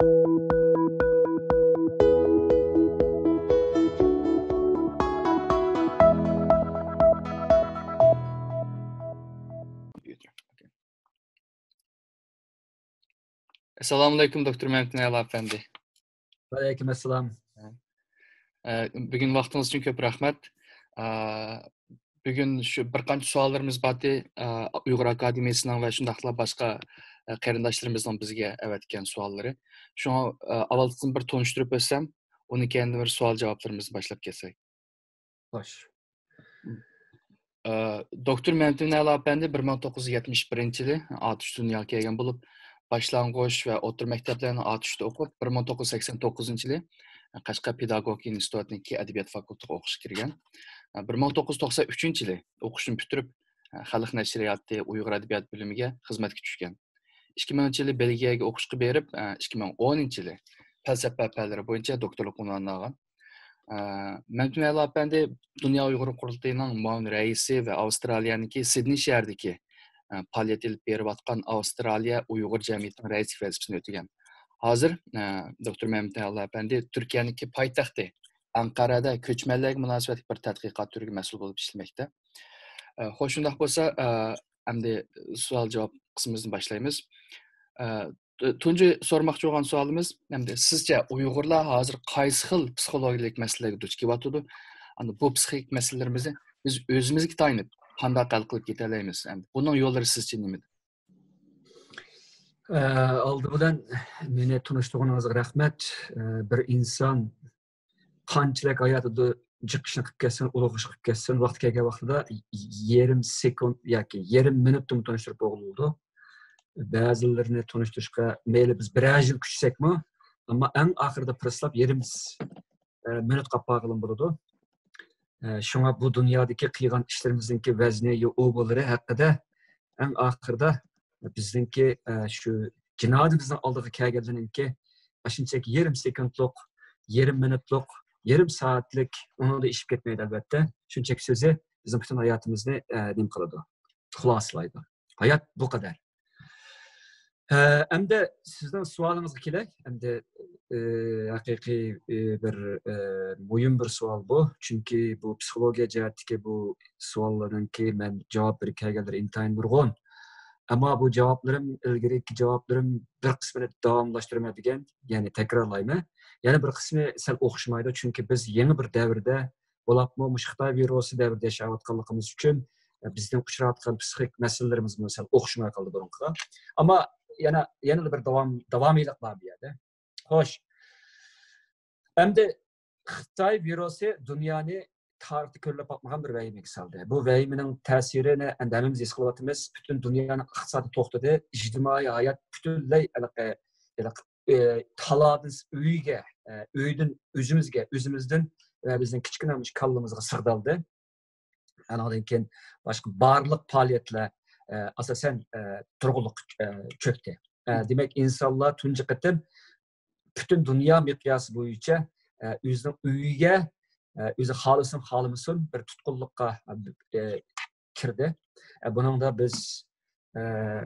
Assalamualaikum Dr. Mehmet Nayal Efendi. Aleykümselam. Bugün vaxtınız için köp rahmet. Bugün şu bir qancha suallarımız vardı. Uyghur Akademiyasından ve şundaqla başka qarindoshlarımızdan bizga avatgan sualları. Şuna avvaldan bir tonuşturup ötsem, onu kendi bir sual cevaplarımızı başlap kelsak. Hoş. Dr. Mehmet Nayal Efendi 1971-yili Atush dunyoga kelgan bo'lib, boshlang'ich va o'rta maktablarni Atushda o'qib, 1989-yili Qashqar Pedagogika institutining adabiyot fakultetiga o'qishga kirgan. 1993-yili o'qishni bitirib, Xalq nashriyati Uyg'ur adabiyot bo'limiga xizmatga tushgan. 2000-yili Belgiyaga o'qishga berib, 2010-yili falsafa fanlari bo'yicha doktorlik unvonini olgan. Mehmet Nayal Efendi Dünya Uyghur Qurultayı'nın muavin reisi ve Avustralya'nınki Sydney şehrdeki faaliyet edip berip atkan Avustralya Uyghur Cemiyeti'nin reisi vazifesini ötügen. Hazır Dr. Mehmet Nayal Efendi Türkiye'ninki paytaxtı Ankara'da köçmellik münasebetli bir tədqiqat türü mesul olup işlemekte. Hoşundaq bolsa, hamda sual cevap kısmımızdan başlayımız. Tuncu sormoqchi bo'lgan sualimiz, hamda sizce Uyg'urlar hozir qaysi xil psixologik masalalarga duch kelyapti? Bu psixik masalalarimizni biz o'zimizga tayinib qanday hal qilib keta olamiz? Buning yo'llari sizcha nimada? Aldı bilan meni tanıştığınızga rahmet. Bir insan qanchalik hayotida jiqishni qilib ketsin, ulug' ish qilib ketsin, vaqt kelgan vaqtida yarim sekund yoki yarim minutda tanishtirib bo'ldi. Bazılarını tanıştırışqa meyli biz bir yıl küçsekmi, ama en ahırda pırıslap yerimiz minut kapağılın buludu. Şuna bu dünyadaki kıygan işlerimizdeki vezni, oğulları hakkında en ahırda bizdeki şu cinadımızdan aldığı kâgelerinki aşınçaki yarım sekundluk, yarım minutluk, yarım saatlik onu da işip ketmeydi elbette. Şunçaki sözü bizim bütün hayatımızı nim kılıdı, hulaslaydı. Hayat bu kadar. Hem de sizden sualınızı kelek, hem de hakiki bir mühim bir sual bu. Çünkü bu psikolojiya cihetteki bu sualların ki ben cevap verip kelgeleri intayin vurgun. Ama bu cevaplarım, ilgireki cevaplarım bir kısmını davamlaştırmaydigan, yani tekrarlayma. Yani bir kısmı sen okuşmaydı. Çünkü biz yeni bir devirde, bolapmı Xitoy virusu devirde yaşayotganligimiz için bizden uçurayotgan psixik meselelerimiz mesela okuşmaya kaldı burunqa. Ama yana bir davamiylik var bir yerde. Hoş. Hem de Xitoy virusu dünyanı tarihte körlep bakmagan bir vehime saldı. Bu vehiminin tesirini endemimiz esqilatımız bütün dünyanın iqtisadi to'xtadi, ijtimoiy hayat bütünley taladız uyga, uydan özümüzden ve bizim kichkinamış kallımızga sığdaldı. Anadan keyin başka barliq faaliyetler asasen turg'uliq çöktü. Demek insanlar tunji qatim bütün dünya miqyası boyunca özünün uyga, özü xalıсын xalımısın bir tutqunluqqa kirdi. Bunun da biz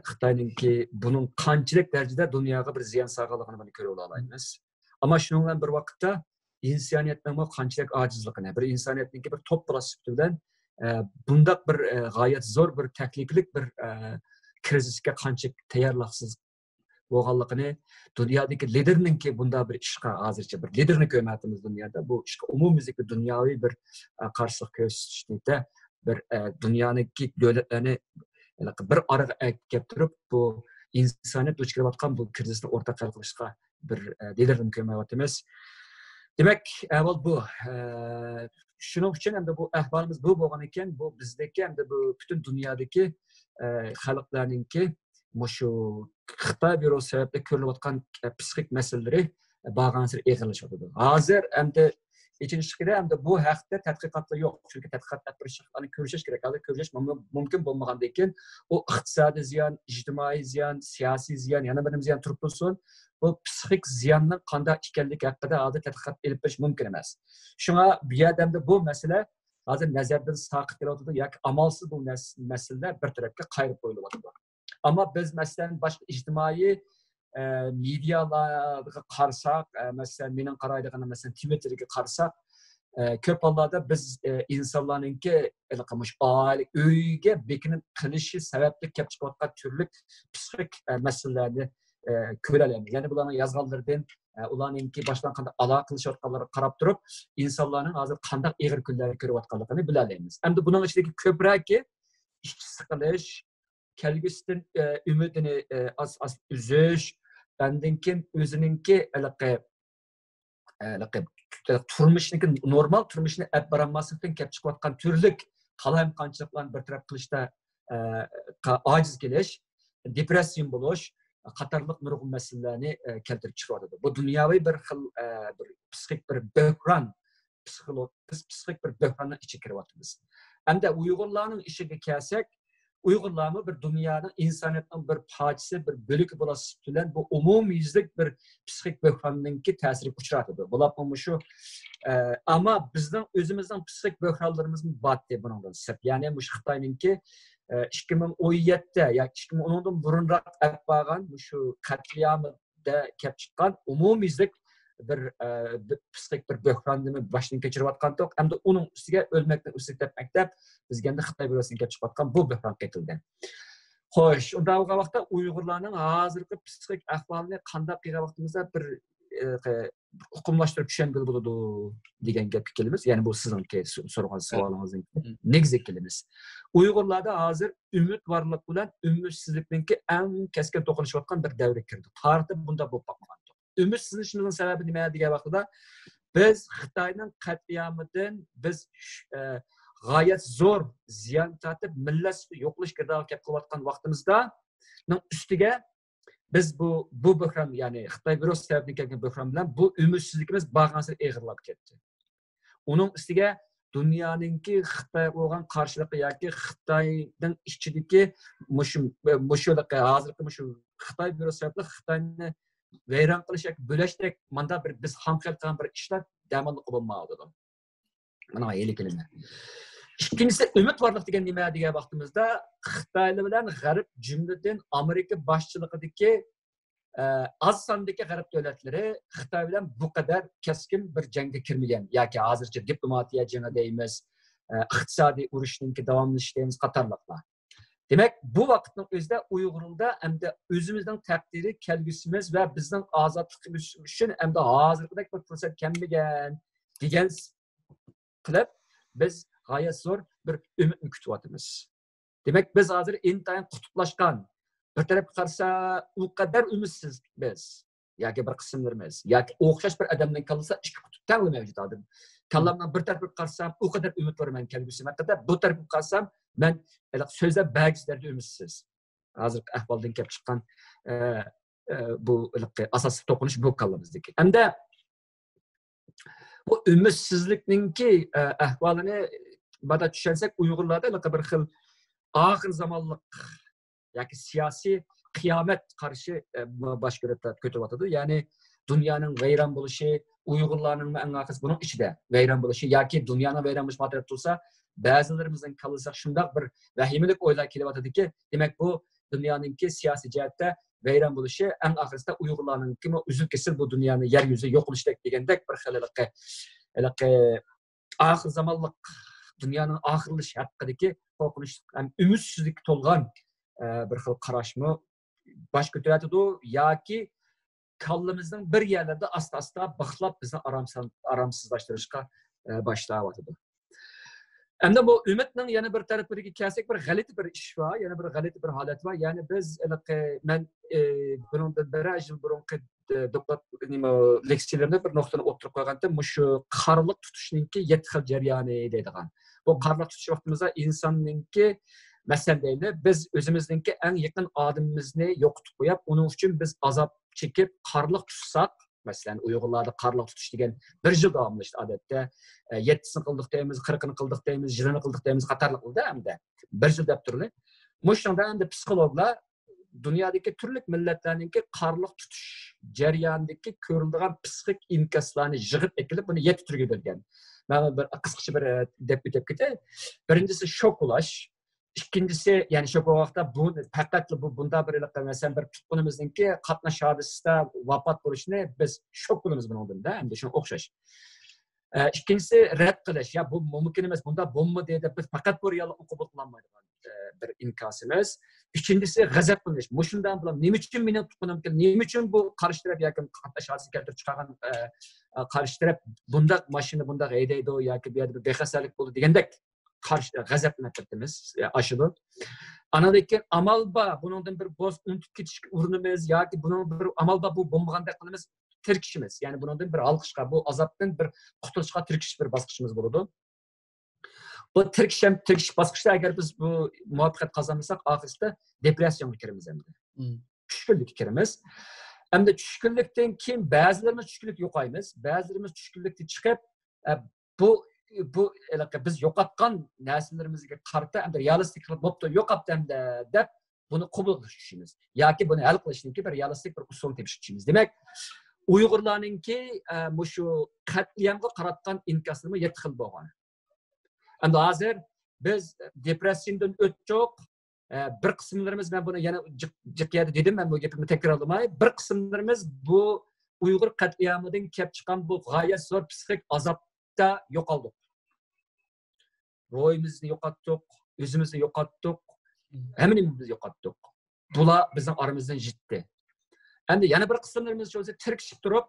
Xitoyningki bunun qanchalik darajada dunyoga bir ziyon solganligini ko'rib olamiz. Ama shundan bir vaqtda insoniyatning qanchalik ojizligini, bir insoniyatningki bir top filosofasi bilan bundaq bir g'oyat zo'r bir takliflik bir krizisga qanchalik tayyorliqsiz bo'lganligini, dunyodagi liderninki bunda bir ishqa hozircha bir liderni ko'rmayapmiz dunyoda. Bu ishqa umumiylik bir dunyoviy bir qarshilik ko'rsatishda bir dunyodagi davlatlarni bir araga kelib turib bu insoniyat duch kelayotgan bu krizisni o'rtaqa hal qilishga bir liderni ko'rmayapmiz. Demek avval bu. Şunun için hem de bu ahvalimiz bu bo'lgan ekan, bu bizdeki hem de bu bütün dünyadaki xalqlarninki şu Xitoy virusi sababli ko'rilayotgan psixik masalaları barğansir eg'irlashadi. Hozir hem de ikinchi hem de bu haqda tadqiqotlar yo'q. Çünkü tadqiqotlar bir shaylarni ko'rish kerak. Hozir ko'rish mumkin bo'lmagandan keyin o iqtisodiy ziyon, ijtimoiy ziyon, siyosiy ziyon, yana bir ziyon turib tursin. Bu psixik ziyonning qanday ekanligi haqida hozir tadqiqot elib berish mumkin emas. Shunga bu yerdamda bu masala hozir nazardan saqit qiladi yoki amalsiz bu masalalar bir tarafga qayirib qo'yilyapti. Ama biz mesela başka ijtimoiy medialarga qarasak, mesela mening qaraydig'anim mesela Twitter'ga qarasak, ko'p hollarda biz insonlarningki oila uyga bekinib qilishi sababli kelib chiqayotgan turli psixik masalalarni ko'ramiz. Ya'ni bularning yozganlaridan ularningki boshdan qanday aloqa qilishayotganlarga qarab turib, insonlarning hozir qanday ig'ir kunlarni ko'rayotganligini bilalaymiz. Endi buning ichidagi ko'proqki ishchi siqilish, kelgusidan umidini uzish, undan keyin o'zininki turmushniki normal turmushni olib borolmaslikdan kelib chiqayotgan turli qalamqonchiliklarni bartaraf qilishda ojiz kelish, depressiya bo'lish qatorliq nurg'un masalalarni keltirib chiqaradi. Bu dunyoviy bir xil bir psixik bir böhron, psixik bir böhronning ichiga kiryapmiz. Hamda Uyg'urlarning ishiga kelsak, Uyg'urlarmi bir dunyoning insoniyatning bir parchasi, bir bo'lagi bo'lasi bilan bu umumyuzlik bir psixik böhronninki ta'siriga uchraydi. Bular shu ama bizning o'zimizning psixik böhronlarimiz bor deb bundan sir. Ya'ni bu Xitoyninki 2017 yoki 2010dan burunroq olib borgan shu qatliamda kelib chiqqan umumyuzlik bir psixik bir böhronni boshdan kechirayotgandik. Hamda uning ustiga o'lmakdan ustiga tepmaktab bizga endi Xitoy birosidan kelib chiqayotgan bu böhron ketilgan. Xo'sh, unda o vaqtda Uyg'urlarning hozirgi psixik ahvolini qanday qilgan vaqtimizda bir hukmlashtirib tushungan bo'ladi degan gapga kelamiz. Ya'ni bu sizningki so'ragan savolingizning negizga kelamiz. Uyg'urlarda hozir umid borlik bilan umidsizlikninki eng keskin to'qnashayotgan bir davrga kirdi. Tarixda bunda bo'lib bo'lmagan. Ümidsizlikning sababi nima degan vaqtida biz Xitoyning qat'iyamidan biz g'oyat zo'r ziyon tortib millat yo'qlish girdog'iga kelib qolayotgan vaqtimizda ustiga biz bu böhron, ya'ni Xitoy virusi sababli kelgan böhron bilan bu ümidsizlikimiz bag'ansi eg'irlab ketdi. Uning ustiga dunyoninki Xitoyga bo'lgan qarshiligi yoki Xitoyning ichidagi hozirgi Xitoy virusi sababli Xitoyni vayron qilish yoki bo'lashdak manda bir biz ham qilgan bir ishlar damonli bo'lmaydi. Mana yeni kelima. İkincisi umid borlik degan nima degan vaqtimizda Xitoylar bilan G'arb jumladan Amerika boshchiligidagi az sondagi G'arb davlatlari Xitoy bilan bu qadar keskin bir jangga kirmagan yoki hozircha diplomatiya jangi deymiz, iqtisodiy urushninki davomlashishimiz qatorliqlar. Demek bu vaqtning o'zida Uyg'urlarda hamda o'zimizning taqdiri, kelgusimiz va bizning ozodligimiz uchun hamda hozirgidek bir fursat kelmagan degan qilib biz g'oyat zo'r bir umidni kutyapmiz. Demak biz hozir intayin qutublashgan. Bir tarafga qarasa u qadar umidsiz biz yoki bir qismlarimiz yoki o'xshash bir odamdan qolsa ikki qutb tang mavjud hozir. Kallamdan bir tarafga qarsam u qadar umid borman kelgusimga qadar, bu tarafga qarsam men so'zlab ba'zilarda umidsiz. Hozirgi ahvoldan kelib chiqqan bu asosiy to'qinish bu kallamizdagi. Hamda bu umidsizlikninki ahvolini bada tushunsak Uyg'urlarda bir xil oxir zamonlik yoki siyosiy qiyomat qarashi bosh ko'taryapti. Ya'ni dunyoning vayron bo'lishi, Uyg'urlarning eng buning ichida vayron bo'lishi yoki dunyoning vayron bo'lishi mataraf tursa, ba'zilarimizning qilsak shundoq bir vahimalik o'ylar kelyaptiki, demak bu dunyoninki siyosiy jihatda vayron bo'lishi eng oxirida Uyg'urlarning uzib kesil bu dunyoni yer yuzi yo'q qilishdak degandek bir xilliqqa oxir zamonlik dunyoning oxirlashi haqidagi qo'rqinish ham umidsizlik to'lgan bir xil qarashmi bosh ko'taradi yoki kallamizning bir yerlarda asta-asta bixlab bizni aromsizlashtirishga boshlayapti. Endi bu umidning yana bir tarafiga kelsak bir g'alati bir ish bor, yana bir g'alati bir holat bor. Ya'ni biz men bundan bir yil burungi doktor leksiyalarida bir nuqtani o'tirib qo'yganda shu qarliq tutishninki 7 xil jarayoni deydigan. Bu qarliq tutish vaqtimizda insonninki masalan deydi, biz o'zimizningki eng yaqin odamimizni yo'qotib qo'yib, uning uchun biz azob chekib qarliq tutsak, masalan Uyg'urlarda qarliq tutish degan bir yil davomlashdi odatda. 7sini qildik deymiz, 40ni qildik deymiz, 20ni qildik deymiz, qatorliqda hamda bir yil deb turli. Mushunda endi psixologlar dunyodagi turli millatlarningki qarliq tutish jarayonidagi ko'riladigan psixik inkaslarni yig'ib ekilib, buni 7 turga bo'lgan. Men bir qisqacha bir deb ketay. Birinchisi shok ulash, İkincisi, yani şu vaqtda bu faqat bu bunda bir mesela bir tutqunimizningki qatnash hodisasida vafot bo'lishini biz shok bo'lamiz bundan-da, endi shunga o'xshash. İkincisi rad qilish. Ya bu mumkin emas, bunda bo'lmaydi deb biz faqat bu reallikni qabul qilolmaydigan bir inkosimiz. Üçüncüsü g'azablanish. Mushundan bilan nima uchun meni tutqunim keldi? Nima uchun bu qarshi taraf yoki qatnash hodisasi keltirib chiqargan qarshi taraf bunda mashina bunda haydaydi yoki bu yerda bir bexasarlik bo'ldi degandek qarshi g'azablanib ketdimiz. Aşıdı. Anadaki amal ba bundan bir boz unutib ketishga urinimiz yoki bunun bir amal ba bu bo'lmaganda qilamiz tirkishimiz. Yani bundan bir alqishqa, bu azobdan bir qutulishga tirkish bir bosqichimiz bo'ladi. Bu tirkish bosqichda agar biz bu muvaffaqiyat qozonmasak, oxirida depressiyaga kiramiz endi. Tushkunlikka kiramiz. Endi tushkunlikdan keyin ba'zilarimiz tushkunlik yo'qaymiz, ba'zilarimiz tushkunlikdan chiqib bu biz yo'qotgan narsalarimizga qarata endi realistik qilib bo'pti yo'qotdi endi deb buni qabul qilishimiz yoki buni hal qilishninki bir realistik bir usul tepishimiz. Demak, Uyg'urlarningki shu qatliyamga qaratgan inkosimi 7 xil bo'lgan. Endi hozir biz depressiyadan o'tdik. Bir qismlarimiz, ben bunu yana jiqyadi dedim, ben bu gapimni takrorlamay, bir qismlarimiz bu Uyg'ur qatliyamidan kelib chiqqan bu g'oyat zo'r psixik azobda yo'qoldik. Ro'yimizni yo'qotdik, o'zimizni yo'qotdik, hammaimizni yo'qotdik. Bular bizning oramizdan yitdi. Endi yana bir qismlarimiz o'zi tirkishib turib,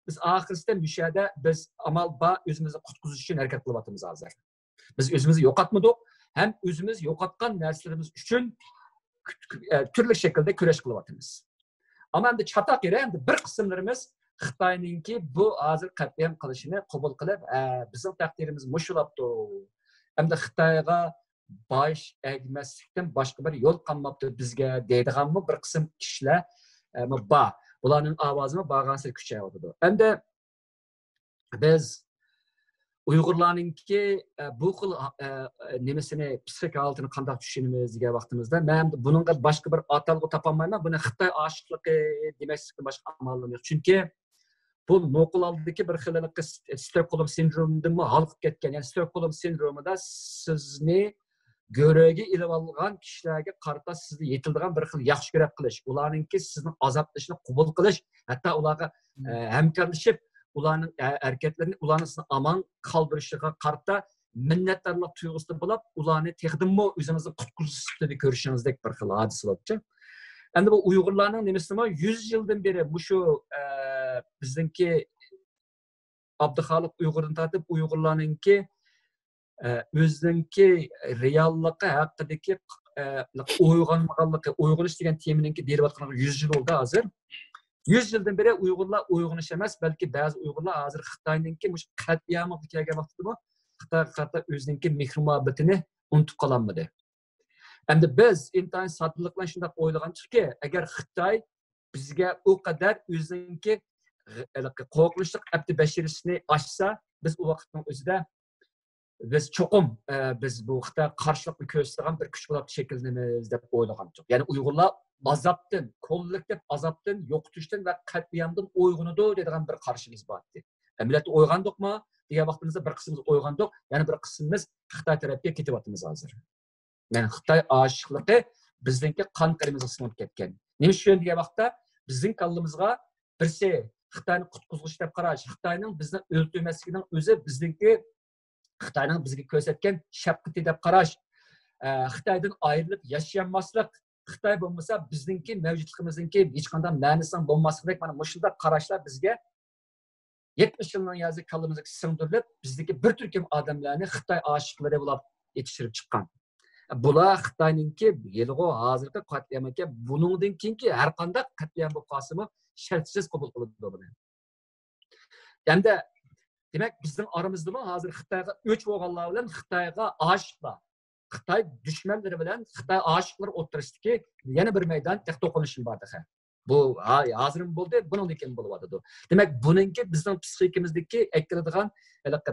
biz oxirida mushada biz amal ba o'zimizni qutqizish uchun harakat qilyapmiz hozir. Biz o'zimizni yo'qotmadik, hem o'zimiz yo'qotgan narsalarimiz uchun turli shaklda kurash qilyapmiz. Ammo endi chataq yeri endi bir qismlarimiz Xitoyningki bu hozir qat'iyam qilishini qabul qilib, bizning taqdirimiz mushulabdi. Endi Xitoyga bosh egmaslikdan boshqa bir yo'l qolmabdi bizga deydiganmi bir qism kishilar bor. Bularning ovozini bag'asi kuchayadi. Endi biz Uyg'urlarningki bu xil nimasini psixik holatini qanday tushunamiz degan vaqtimizda men buningga boshqa bir atalg'u topolmayman. Buni Xitoy oshiqligi demaslikdan boshqa amalim yo'q. Chunki bu noqul oldiki bir xillik Stockholm sindromidan halqib ketgan. Yani Stockholm sindromida sizni göröge ilib olgan kishilarga qarata sizni yetildigan bir xil yaxshi ko'rib qilish, ularningki sizni azoblashini qabul qilish, hatto ularga hamkorlashib ularning hareketlerini ularni aman qoldirishiga qarata minnatdorlik tuyg'usida bo'lib, ularni texdimmo o'zingizni qutqizishni ko'rishingizdek bir xil hodisa bo'libdi. Endi bu Uyg'urlarning nimasimi 100 yildan beri bu shu bizningki Abduxoliq Uyg'urdan tortib Uyg'urlarningki o'ziningki reallıqqa haqidagi uyg'onmaganligi, uyg'onish degan teminingki berayotganiga 100 yil bo'ldi hozir. 100 yıldan beri Uyg'urlar uyg'onish emas, balki ba'zi Uyg'urlar hozir Xitoyningki mush qat'iyamga kelgan vaqtida Xitoy qarta o'ziningki mehr-muhabbatini unutib qolmadi. Endi biz intayin soddilik bilan shunday o'ylaganchiki, agar Xitoy bizga u qadar o'ziningki qo'rqinchli abdi bashirisini ochsa, biz u vaqtning o'zida biz cho'qim biz bu Xitoy qarshilikni ko'rsatgan bir kuch bo'lib shakllanamiz deb o'ylagandik. Ya'ni Uyg'urlar azobdan, kollektiv azobdan, yo'qotishdan va qat'iyamdan uyg'onadi degan bir qarshimiz bor edi. Millat uyg'ondikmi degan vaqtimizda bir qismimiz uyg'ondik, yana bir qismimiz Xitoy tarafga ketyapmiz hozir. Yani Xitoy oshiqligi bizningki qon qirimizga singib ketgan. Nima uchun degan vaqtda bizning kallimizga birsi Xitoyni qutqizg'ish deb qarash, Xitoyning bizni o'ldirmasligining o'zi bizningki Xitoyning bizga ko'rsatgan shafqati deb qarash, Xitoydan ayrilib yashayanmaslik, Xitoy bo'lmasa bizningki mavjudligimizningki hech qanday ma'nisi bo'lmasligidek mana shunday qarashlar bizga 70 yilning yozi kallimizga singdirilib, bizdagi bir turkum odamlarni Xitoy oshiqlari bo'lib yetishtirib chiqqan. Bular Xitoyningki yilg'o hozirgi qat'iyamga buningdan keyingi har qanday qat'iyam bo'lib qolsa-mu shartsiz qabul qiladi buni. Endi demak bizning oramizda hozir Xitoyga o'ch bo'lganlar bilan Xitoyga oshiqlar, Xitoy dushmanlari bilan Xitoy oshiqlari o'tirisidagi yana bir maydon to'qnashib bordi. Bu hozir bo'ldi, bundan keyin bo'lyapti. Demak, buningki bizning psixikamizdagi aytiladigan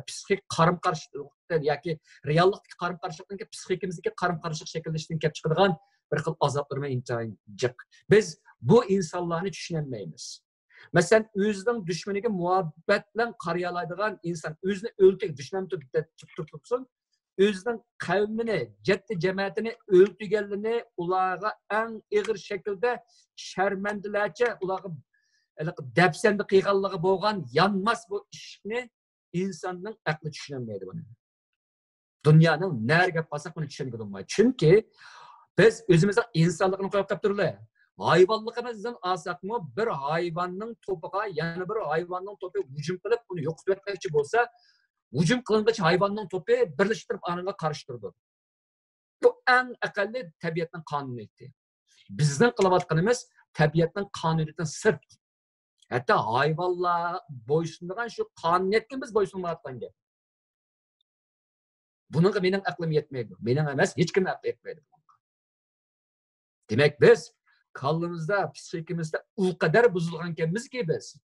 psixik qarim-qarshilik yoki reallik qarim-qarshilikning psixikamizdagi qarim-qarshilik shakllanishdan kelib chiqadigan bir xil azoblarga intayin jiq. Biz bu insonlarni tushunmaymiz. Masalan, o'zining dushmaniga muhabbat bilan qaraya oladigan inson o'zini o'ltik dushman turibdi, özünün kavmini, ciddi cemaatini öldürgenliğini ularga en ağır şekilde şermendilerce ularga depsendi kıygallığı boğan yanmaz bu işini insanın aklı düşünemeydi bunu. Dünyanın nerede basak bunu düşünebilmeyi. Çünkü biz özümüzün insanlığını koyup kaptırılıyor. Hayvanlığımızdan alsak mı bir hayvanın topuğa yani bir hayvanın topu hücum kılıp bunu yok etmekçi olsa hücum kılınmış hayvanın topu birleştirip anına karıştırdı. Bu en akalli tabiatın kanuniyeti. Bizden kılavatkanımız tabiatın kanuniyetinden sırt. Hatta hayvanlar boysunduğun şu kanuniyetken biz boysunduğun gel. Bunun benim aklım yetmeydi. Benim emez hiç kim aklı yetmeydi. Demek biz kallımızda, psikimizde o kadar bozulgankenmiz ki biz.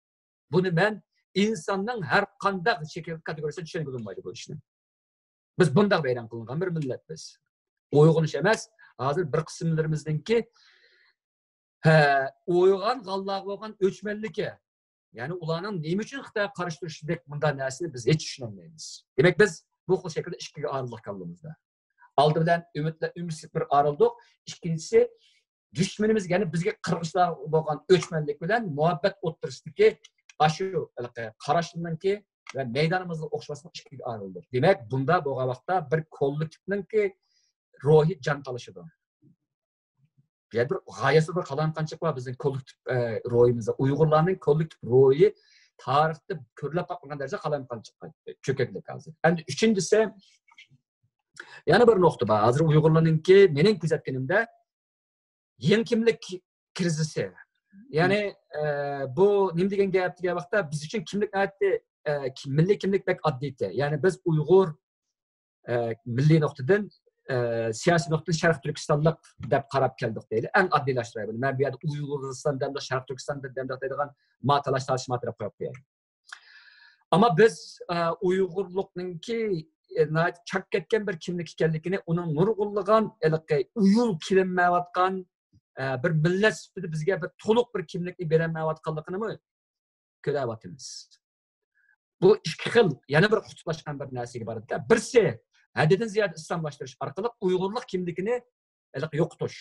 Bunu ben insanın her kandak şekil kategorisine düşen bulunmaydı bu işini. Biz bunda beyran kılıngan bir millet biz. Uygun iş emez. Hazır bir kısımlarımızdaki uygan gallağı olgan ölçmenliki. Yani ulanın neyim için Xitay karıştırışındaki bundan nesini biz hiç düşünemeyiz. Demek biz bu şekilde işkiye ayrılık kaldığımızda. Aldı bilen ümitsiz bir ayrıldık. İkincisi düşmanımız yani bizge kırgızlar olgan ölçmenlik bilen muhabbet o'ttirishdi aşı qarashimdan ki ve meydanımızda o'xshamasdan işkiye ayrıldık. Demek bunda bu vaqtda bir kollektivning ki ruhi can talışıdı. Bir gayesi bir qalanqanchiq var bizning kollektiv ruhimizda. Uyg'urlarning kollektiv ruhi tarixda ko'rilib qolgan darajada qalanqanchiq cho'kaklik hozir. Endi uchinchisi yana bir nuqta bor. Hozir Uyg'urlarningki mening kuzatganimda yeni kimlik krizisi. Yani bu nima degan gap degan vaqtda biz uchun kimlik milliy kimlik bek oddiydi. Yani biz Uyg'ur milliy nuqtadan siyasi nuqtadan Sharq Turkistonlik deb qarab keldik deydi. Eng oddiylashtirish. Men bu yerda Uyg'uriston demda Sharq Turkiston demda deydigan matalash matraf qo'yib qo'yaylik. Ama biz Uyg'urlikninki chak ketgan bir kimlik ekanligini, uning nurg'unlagan, uyul kilinmayotgan bir millat sifatida bizga bir to'liq bir kimlikni berolmayotganligini ko'ryapmiz. Bu ikki xil yana bir qutblashgan bir narsaga boradi. Birisi haddidan ziyod islomlashtirish orqali Uyg'urlik kimligini yo'qotish,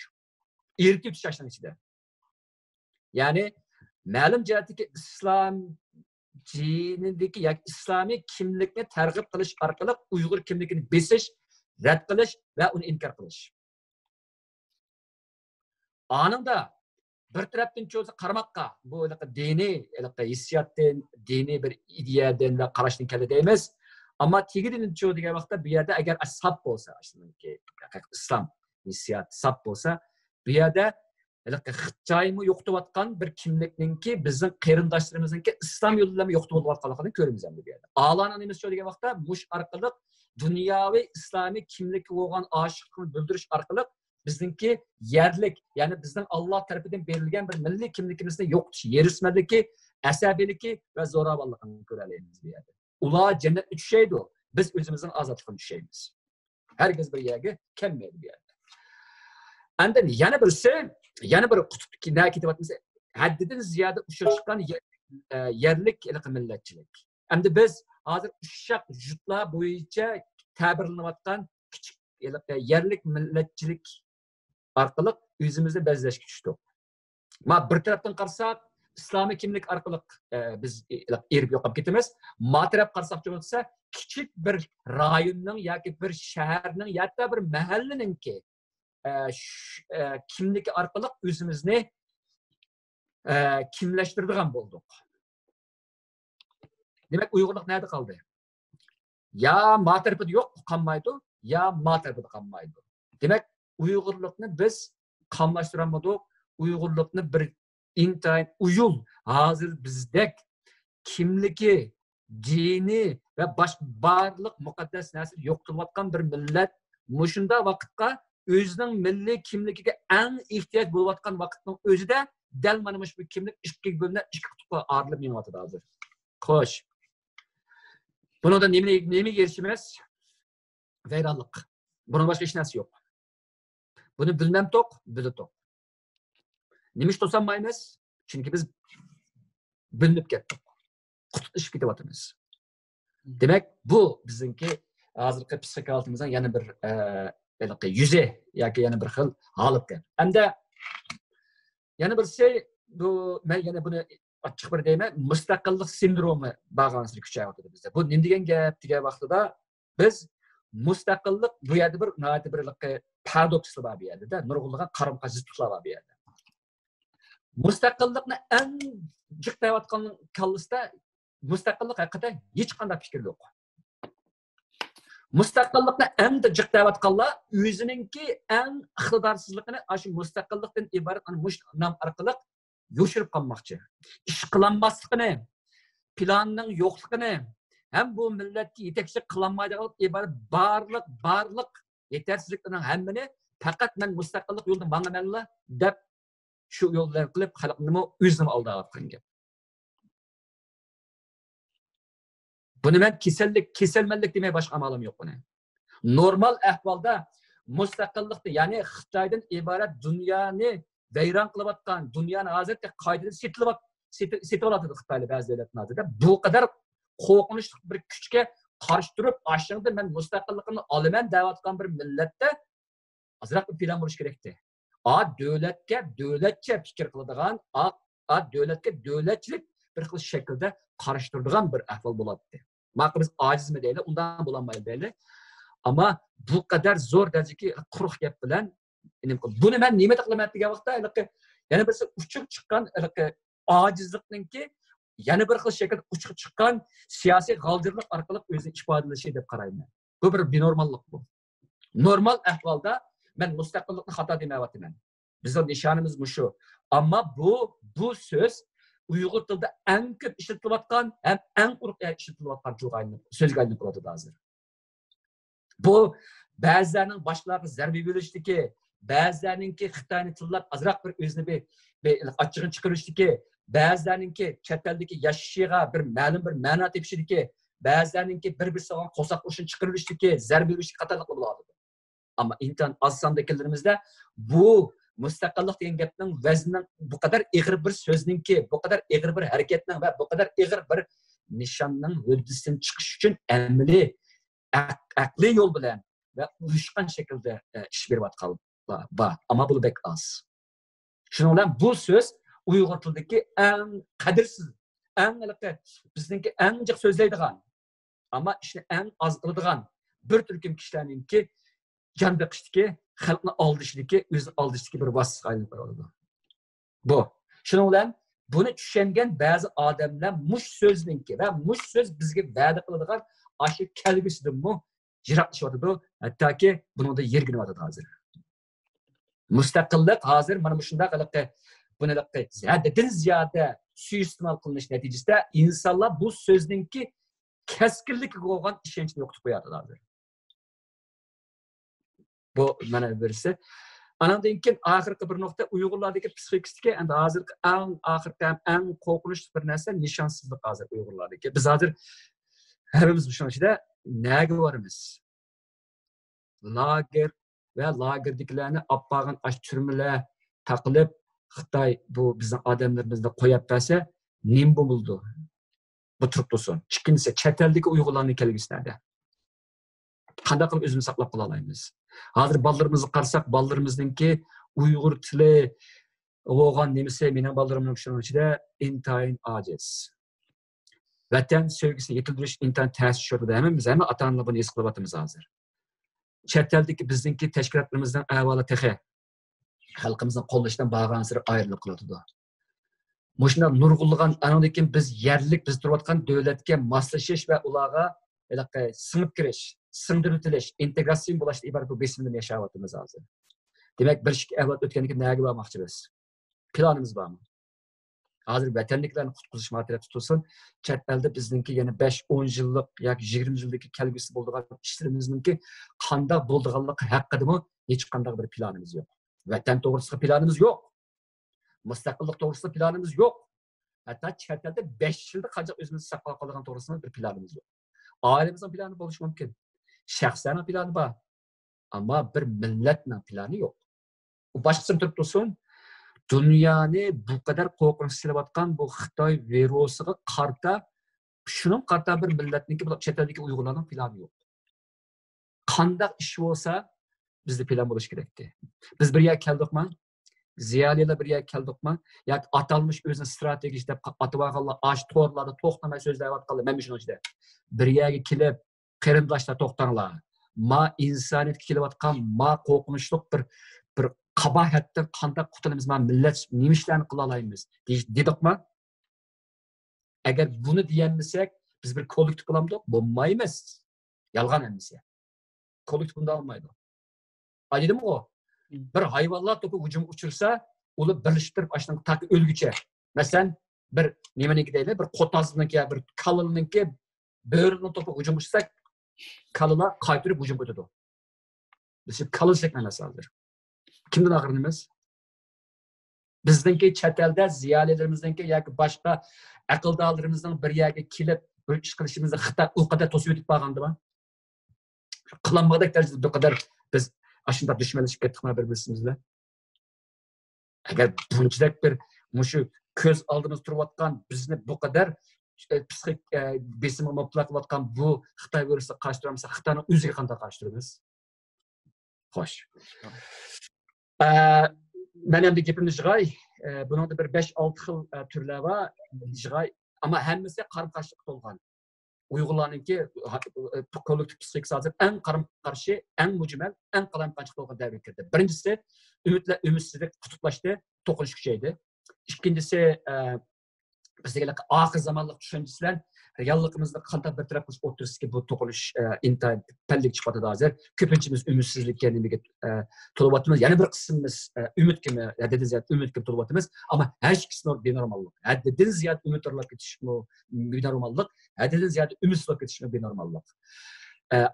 erki tutash ichida. Ya'ni ma'lum jihatdagi islom dinidagi yoki islomiy kimlikni targ'ib qilish orqali Uyg'ur kimligini besish, rad qilish va uni inkor qilish. Anında bir tarafdan çoğusu qarmoqqa bu diniy hissiyotdan, diniy bir ideyadan va qarashdan keladi deymiz. Ammo tegidan çoğu degan vaqtda bu yerda agar sap bo'lsa, islom hissiyot sap bo'lsa, bu yerda Xitoymi yo'qotayotgan bir kimlikninki bizning qarindoshlarimizningki islom yo'lida yo'qotayotganligini ko'ramiz endi bu yerda. A'loni nimiz degan vaqtda mush orqali dunyoviy islomiy kimlikka bo'lgan oshiqlikni bildirish orqali bizningki yerlik, yani bizning Alloh tarafidan berilgan bir milliy kimligimizni yo'qotish, yerismadagi asabiyligi va zo'ravonligini ko'ramiz bu yerda. Ular jannatga tushaydi, biz o'zimizning ozodligini tushaymiz. Herkes bir yerga kelmaydi bu yerda. Endi yana bir qutbki ne ketyapmiz? Haddidan ziyoda uchrashgan yerlik millatchilik. Endi biz hozir ushshaq jutlar bo'yicha ta'birlanayotgan kichik yerlik millatchilik orqali o'zimizni bezlashga tushdik. Ma bir tarafdan qarasak, islomiy kimlik orqali biz erib yo'qolib ketamiz. Ma taraf qarasak bo'lsa, kichik bir rayonning yoki bir shaharning yoki bir mahallaninki kimlik orqali o'zimizni kimlashtiradigan bo'ldik. Demak, Uyg'urlik nerede qoldi? Ya ma tarafida yo'q qolmaydi, ya ma tarafida qolmaydi. Demak, Uyg'urlikni biz qamlashtiramadik. Uyg'urlikni bir intayin uyul hozir bizdek kimligi, dini va boshqa barliq muqaddas narsa yo'qotayotgan bir millat mushunda vaqtga o'zining milliy kimligiga eng ehtiyoj bo'layotgan vaqtning o'zida dal mana shu kimlik ikki bo'linib, ikki qutbga ayrilib yonyapti hozir. Xo'sh. Bunda nima erishimiz? Vayronlik. Bundan boshqa hech narsa yo'q. Bunu bilmem tok, bili tok. Nima ish to'sanmaymiz? Chunki biz bilinib ketdik. Qutishib ketyapmiz. Demak, bu bizningki hozirgi psixik holatimizdan yana bir yüze yoki yana bir xil holatga. Hamda yana birisi bu men yana buni ochiq bir deyman, mustaqillik sindromi bag'ansini kuchaytirdi bizda. Bu nima degan gap degan vaqtida biz mustaqillik bu yerda bir paradokslar bor bu yerda, nurg'unlagan qarama-qarshiliklar bor bu yerda. Mustaqillikni eng jiqtayotgan kallisda mustaqillik haqida hech qanday fikr yo'q. Mustaqillikni eng jiqtayotganlar o'zininki eng iqtidorsizligini shu mustaqillikdan iborat mush nom orqali yo'shirib qolmoqchi. Ish qilinmasligini, planning yo'qligini, ham bu millatga yetakchilik qilolmaydigan iborat barliq yetersizliklarning hammani faqat men mustaqillik yo'lida manamanlar deb shu yo'llar qilib xalqni o'zini aldayotgan gap. Buni men kesilmanlik demay boshqa amalim yo'q buni. Normal ahvolda mustaqillikni, ya'ni Xitoydan iborat dunyoni vayron qilayotgan, dunyoni hozirda qoidada setib oladi Xitoylar ba'zi davlatlarda. Bu qadar qo'rqinchli bir kuchga qarshi turib, aslida men mustaqillikni olaman deyotgan bir millatda azroq bir plan bo'lish kerakdi. Davlatcha fikr qiladigan, davlatga davlatchilik bir xil shaklda qarshi turadigan bir ahvol bo'ladi. Maqi biz ojizmi deyli, undan bo'lanmaydi deyli. Ammo bu qadar zo'r darajadagi quruq gap bilan buni men nima qilaman degan vaqtda yana birisi uchiq chiqqan ojizlikninki yana bir xil shaklda uchiq chiqqan siyosiy g'aldirlik orqali o'zini ifodalashi deb qarayman. Bu bir binormallik bu. Normal ahvolda men mustaqillikni xato demayapman. Bizning nishonimiz shu. Ammo bu so'z Uyg'ur tilida eng ko'p ishlatilayotgan ham eng quruq ishlatilayotgan so'zga aylanib qoladi hozir. Bu ba'zilarning boshqalarga zarba berishdiki, ba'zilarninki Xitoyni tillab azroq bir o'zini bir ochig'ini chiqarishdiki, ba'zilarninki chet eldagi yashashiga bir ma'lum bir ma'no tepishdiki, ba'zilarninki bir sog'on qo'saq qo'shin chiqarishdiki, zarba berishdiki qatorliq bo'ladi. Ammo intan oz sondagilarimizda bu mustaqillik degan gapning vaznning bu qadar ig'ir bir so'zningki, bu qadar ig'ir bir harakatning va bu qadar ig'ir bir nishonning o'ddisidan chiqish uchun amaliy aqliy yo'l bilan va uyushgan shaklda ish berayotgan bor. Ammo bu bek oz. Shuning bilan bu so'z Uyg'ur tilidagi eng qadrsiz, eng bizningki eng jiq so'zlaydigan, ammo ishni eng oz qiladigan bir turkum kishilarningki jon beqishdiki, xalqni aldishdiki, o'zini aldishdiki bir vositaga aylanib qoladi. Bu. Shuning bilan buni tushungan ba'zi odamlar mush so'zningki va mush so'z bizga va'da qiladigan aşı kelgisidir mu? Jiroqlashyapti. Hattoki buningda yerginayapti hozir. Mustaqillik hozir mana shunday qilib buni haddan ziyoda suiiste'mol qilinish natijasida insonlar bu so'zningki keskinlikka bo'lgan ishonchni yo'qotib qo'yadi hozir. Bu mana birisi. Anandan keyin oxirgi bir nuqta Uyg'urlardagi psixikastika endi hozirgi eng qo'rqinchli bir narsa nishonsizlik hozir Uyg'urlardagi. Biz hozir hammamiz shuning ichida nega boramiz? Lager va lagerdagilarni olib borgan turmalar taqilib Xitoy bu bizning odamlarimizni qo'yib bersa, nim bo'ldi? Bu turib tursin. Ikkinchisi chet eldagi Uyg'urlarning kelgusilarda. Qanday qilib o'zimizni saqlab qola olamiz? Hozir bolalarimizni qarasak, bolalarimizningki Uyg'ur tili bo'lgan nimasi mening bolalarimning shuning ichida intayin ojiz. Vatan sevgisini yetildirish intayin ta'sir shurda hamma ota-onalar buni his qilyapmiz hozir. Chet eldagi bizningki tashkilotlarimizdan avvalo texi xalqimizning qo'llashdan bag'an sir ayrilib qiladi. Mushuna nurg'ulg'an anondan biz yerlik biz turayotgan davlatga moslashish va ularga singib kirish, singdirilish, integratsiya bo'lishdan iborat bu besimdan yashayapmiz hozir. Demak, bir ikki avlod o'tgandan keyin nega bormoqchimiz? Planimiz bormi? Hozir vatanliklarni qutqizish materiali tutilsin, chet elda bizningki yana 5-10 yillik yoki 20 yillik kelgusi bo'ladigan ishlarimizninki qanday bo'lganligi haqida hech qanday bir planimiz yo'q. Vatan to'g'risida planimiz yo'q. Mustaqillik to'g'risida planimiz yo'q. Hatto chet elda 5 yilda qancha o'zimizni saqlab qolgan to'g'risida bir planimiz yo'q. Ailemizning plani bo'lishi mumkin. Shaxslarning plani bor. Ammo bir millatning plani yo'q. U boshqasini turib tursin, dunyoni bu qadar qo'rqinch silayotgan bu Xitoy virusiga qarta shuning qarta bir millatniki chet eldagi Uyg'urlarning plani yo'q. qandaq ish bo'lsa, bizda plan bo'lish kerakdi. Biz bir yerga keldikmi? Ziyolilar bir yerga keldikmi? Yoki atalmış o'zini strategik deb atib olganlar, ash to'rlarda to'xtamay so'zlayotganlar, men shuni ichida. Bir yerga kelib, qarindoshlar to'xtanglar. Ma insoniyatga kelayotgan, ma qo'rqinchli bir qabahatdan qanday qutulamiz, ma millat nima ishlarni qila olamiz dedikmi? Agar buni deyolmasak, biz bir kollektiv bo'lamdik, bo'lmaymiz. Yolg'on emas. Kollektiv bunda olmaydi. Aytdim o. Bir hayvonlar to'pi hujum uchirsa, ular birlashtirib ashunday taki o'lgucha. Masalan, bir nimaniki deydi, bir qo'tazniki, bir kalilniki bo'rining to'pi hujum uchirsak, kallar qaytirib hujum qiladi. Biz kalilsak masaldir. Kimdan og'rinimiz? Bizdinki chet elda ziyolilarimizdanki yoki boshqa aqldorlarimizning bir yerga kelib bir ish qilishimizni Xitoy u qadar to'sib o'tib qolgandimi? Qilinmadik darajada bu qadar biz ashunda dushmanlashib ketdikmi bir-birimizga? Agar bunchalik bir mushu ko'z oldimizda turayotgan bizni bu qadar psixik besimga mutlaq qilayotgan bu Xitoy virusiga qarshi turamiz, Xitoyning o'ziga qanday qarshi turamiz? Xo'sh. Ben hem de gepimni jig'ay, buningda bir 5-6 xil turlar var. Jig'ay, ama hammasi qarshi bo'lgan. Uyg'urlarninki kollektiv psixik hozir eng qarshi, eng mujmal, eng qalamqanchiq bo'lgan davrga kirdi. Birinchisi ümidsizlik qutblashdi, to'qinish kuchaydi. Ikkinchisi bizga oxir zamonlik tushunchalar realligimizni qanday bir taraf qilish o'tirishga bu to'qinish intayin pallik chiqadi hozir. Ko'pinchimiz ümidsizlikka nimaga to'layapmiz. Yana bir qismimiz umidga, haddan ziyod umidga to'layapmiz, ammo hech ikkisi benormallik. Haddan ziyod umidorlab ketish benormallik, haddan ziyod umidsizlik ketish benormallik.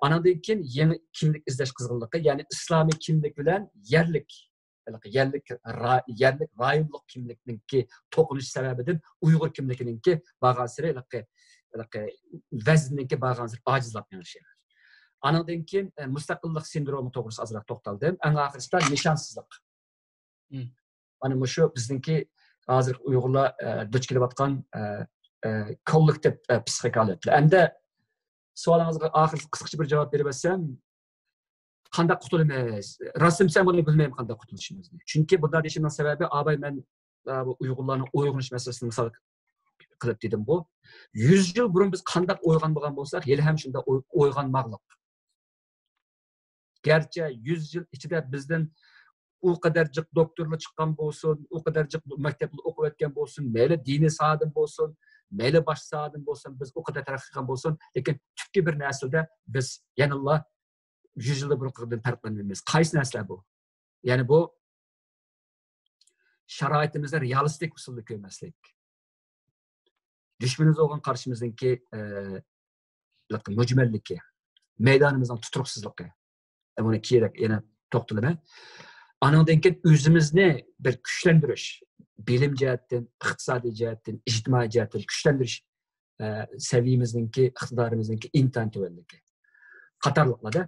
Anadan keyin yangi kimlik izlash qizg'inligi, ya'ni islomiy kimlik bilan yerlik rayonlik kimlikninki to'qinish sababidan Uyg'ur kimligininki bag'asiri vaznninki bag'asiri ojizlab qolishi. Anadan keyin mustaqillik sindromi to'g'risida ozroq to'xtaldim. Eng oxirida nishonsizlik. Mana bu shu bizningki hozir Uyg'urlar duch kelayotgan kollektiv psixik holatlar. Endi savolingizga oxir qisqacha bir javob berib bersam, qanday qutulamiz? Rasm sen bunu bilmayman qanday qutulishimizni. Chunki bunda deyishimning sababi abay men bu Uyg'urlarning uyg'onish masalasini misol qilib dedim bu. 100 yil burun biz qanday uyg'on bo'lgan bo'lsak, hali ham shunda uyg'onmoqlik. Gerçi 100 yil ichida bizdan u qadar jiq doktorlar chiqqan bo'lsin, u qadar jiq maktabda o'qib o'tgan bo'lsin, mayli diniy sohadan bo'lsin, mayli boshqa sohadan bo'lsin, biz u qadar taraqqiy qilgan bo'lsin, lekin tükki bir naslda biz yanalloh 100 yılda burunqidan farqlanmaymiz. Qaysi narsa bu? Ya'ni bu sharoitimizda realistik usulda ko'rmaslik. Dushmanimiz bo'lgan qarshimizdagi mujmalligi, maydonimizning tuturuqsizligi. Buni kerak yana to'xtalaman. Anadan keyin o'zimizni bir kuchlantirish, bilim jihatdan, iqtisodiy jihatdan, ijtimoiy jihatdan kuchlantirish saviyamizningki, iqtidorimizningki intan tuvanligi. Qatorliqlarda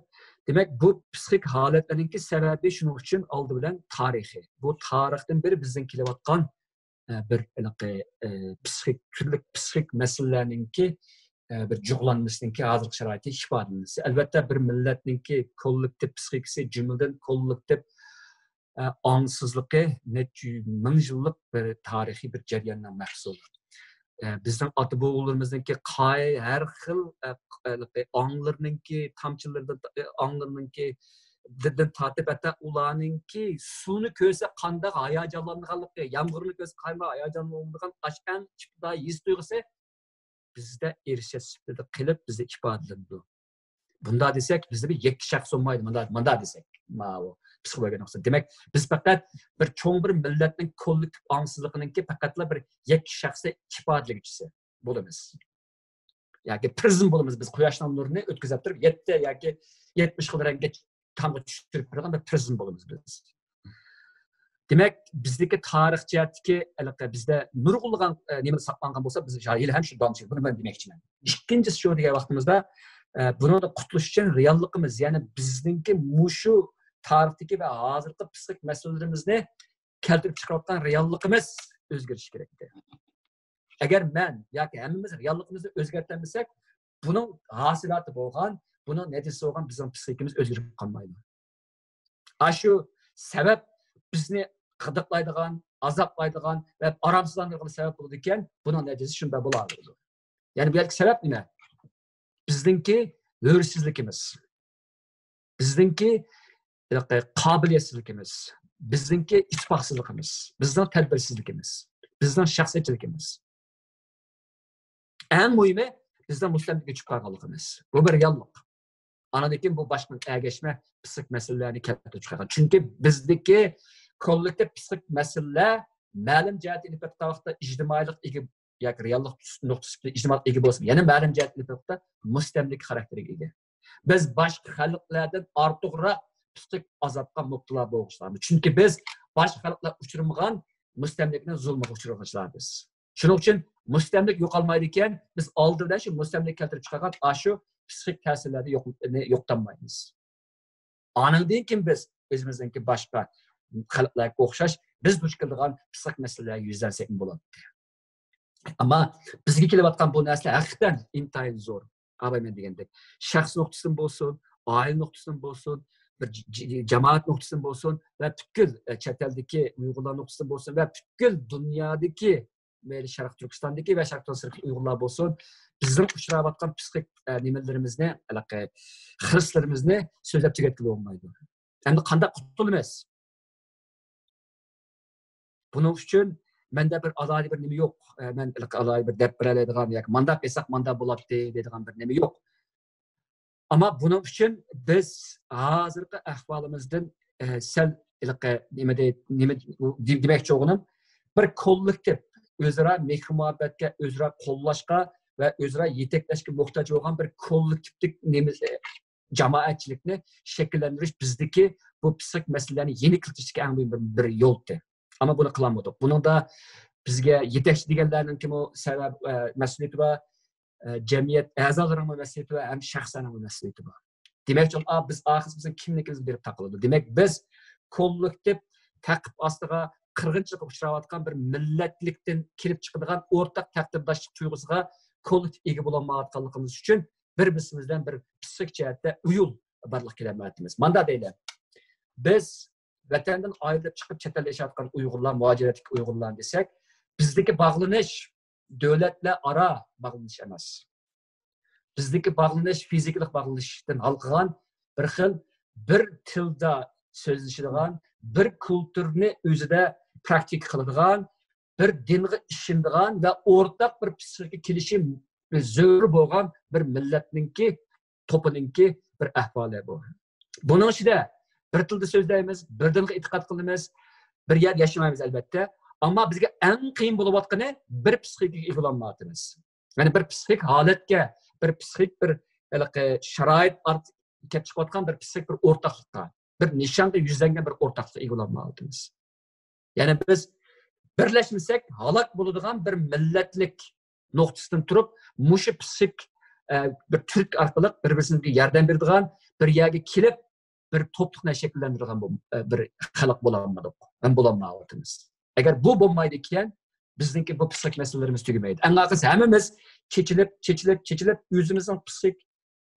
demek bu psixik holatlarninki sababi shuning uchun oldi bilan tarixiy. Bu tarixdan beri bizning kelayotgan bir psixik turli psixik masalalarninki bir jug'lanmasninki hozirgi sharoitda ifodalanasi. Albatta bir millatninki kollektiv psixikasi jumladan kollektiv onsizligi necha ming yillik bir tarixiy bir jarayondan mahsul. Bizning ota-bobolarimizningki har xil anglarninki tamchilardan anglarninki diddan tortib hatta ularninki suvni ko'rsa qanday hayajonlanganligi, yomg'irni ko'rsa qanday hayajonlangan ashkan ibtidoiy his tuyg'usi bizda erishish sifatida qilib bizda ifodalanadi. Bunda desak bizda bir yakki shaxs olmaydi. Bunda desak ma'lum psixologiya nuqtai. Demak, biz faqat bir cho'ng bir millatning kollektiv onsizligininki faqatla bir yakki shaxsga ifodalagichisi bo'lamiz. Yoki prizm bo'lamiz biz quyoshning nurini o'tkazib turib 7 yoki 70 xil rangga tamg'a tushirib turgan bir prizm bo'lamiz biz. Demak, bizdagi tarix jihatdagi bizda nurg'ulg'an nima saqlangan bo'lsa, biz hali ham shu domchi buni men demoqchiman. Ikkinchisi shu degan vaqtimizda bundan qutulish uchun realligimiz, ya'ni bizningki mushu tarixdagi va hozirgi psixik masalalarimizni keltirib chiqarayotgan realligimiz o'zgarishi kerak edi. Agar men yoki hammamiz realligimizni o'zgartirmasak, buning hosilati bo'lgan bunun neticesi olan bizim psikimiz özgürlük kalmaydı. Aşı sebep bizni qıdıqlaydigan, azaplaydigan ve aramsızlandırgan sebep oldu iken, bunun neticesi şunda bulardı. Yani belki sebep ne? Bizdenki hürsizlikimiz, bizdenki kabiliyetsizlikimiz, bizdenki ittifaqsızlığımız, bizden tedbirsizlikimiz, bizden şahsiyetçilikimiz. En mühimi bizden müstemlik güç kalgalığımız. Bu bir yanlık. Anadaki bu başka ergeçme psik meselelerini keltirip çıkargan. Çünkü bizdeki kollektif psik meseleler ma'lum jihatdan taqda ijtimoiylik ega yoki reallik nuqtasida ijtimoiy ega bo'lsin. Yana ma'lum jihatdan taqda mustamlik xarakteriga ega. Biz boshqa xalqlardan ortiqroq psik azobga mubtalo bo'lishlarmiz. Chunki biz boshqa xalqlar uchirmagan mustamlikni zulmga uchirganlarmiz. Shuning uchun mustamlik yo'qolmaydi ekan, biz oldindan shu mustamlik keltirib chiqargan shu psik ta'sirlarni yo'qotmaymiz. Anandan keyin biz o'zimizningki boshqa xalqlarga o'xshash biz duch keladigan psik masalalarga yuzlansak bo'ladi. Ammo bizga kelayotgan bu narsa haqiqatan intayin zo'r. Abayman degandek, shaxs nuqtasidan bo'lsin, oila nuqtasidan bo'lsin, bir jamoat nuqtasidan bo'lsin va butkul chet eldagi Uyg'urlar nuqtasidan bo'lsin va butkul dunyodagi mayli Sharq Turkistondagi va Sharq Turkiston Uyg'urlar bo'lsin, bizning uchrayotgan psixik nimalarimizni, xislarimizni so'zlab tugatib bo'lmaydi. Endi qanday qutulamiz? Buning uchun menda bir alohida bir nima yo'q. Men alohida bir deb beradigan yoki manda qilsak manda bo'ladi deydigan bir nima yo'q. Ammo buning uchun biz hozirgi ahvolimizdan sal nima demoqchi o'g'lim, bir kollektiv o'zaro mehr muhabbatga, o'zaro qo'llashga va o'zaro yetaklashga muhtoj bo'lgan bir kollektivlik jamoatchilikni shakllantirish bizdagi bu psixik masalalarni yeni kiritishga eng muhim bir yo'ldir. Ama bunu qilamadik. Bunun da bizga yetakchi deganlarning kim o sabab mas'uliyati va jamiyat a'zolarining mas'uliyati va ham shaxslarning mas'uliyati bor. Demak, biz bizning kimligimizni berib taqiladi. Demak, biz kollektiv taqib ostiga qirg'inchilikka uchrayotgan bir millatlikdan kelib chiqadigan o'rtaq taqdirdoshlik tuyg'usiga kollektiv ega bo'lolmayotganligimiz uchun bir-birimizdan bir psixik jihatda uyul barliq kelamayapmiz. Manda deylar. Biz vatandan ayrılıp çıkıp chet elda yashayotgan Uyg'urlar, muhaciratlik Uyg'urlar desak, bizdeki bağlanış devletle ara bağlanış emas. Bizdeki bağlanış fiziklik bağlanışdan halqıgan bir xil bir tilda so'zlashadigan, bir kulturni o'zida praktik qiladigan, bir dinga ishonadigan va o'rtaq bir psixik kelishim zo'r bo'lgan bir millatninki, to'pininki bir ahvoli bu. Buning ichida bir tilda so'zlaymiz, bir dinga e'tiqod qilamiz, bir yer yashamaymiz albatta. Ammo bizga eng qiyin bo'layotgani bir psixikaga ega bo'lmayapmiz. Ya'ni bir psixik holatga, bir psixik bir sharoit kelib chiqayotgan bir psixik bir o'rtaqlikqa, bir nishonga yuzlangan bir o'rtaqlikqa ega bo'lmayapmiz. Ya'ni biz birlashmasak halok bo'ladigan bir millatlik nuqtasidan turib, mushu psixik bir turk orqali bir-birimizga yordam beradigan, bir yerga kelib bir toplulukla şekillendirilgan bir xalq bo'lolmadik. Ham bo'lolmayapmiz. Agar bu bo'lmaydigan, bizningki bu psixik masalalarimiz tugamaydi. Anaqasi hammamiz chechilib o'zimizning psixik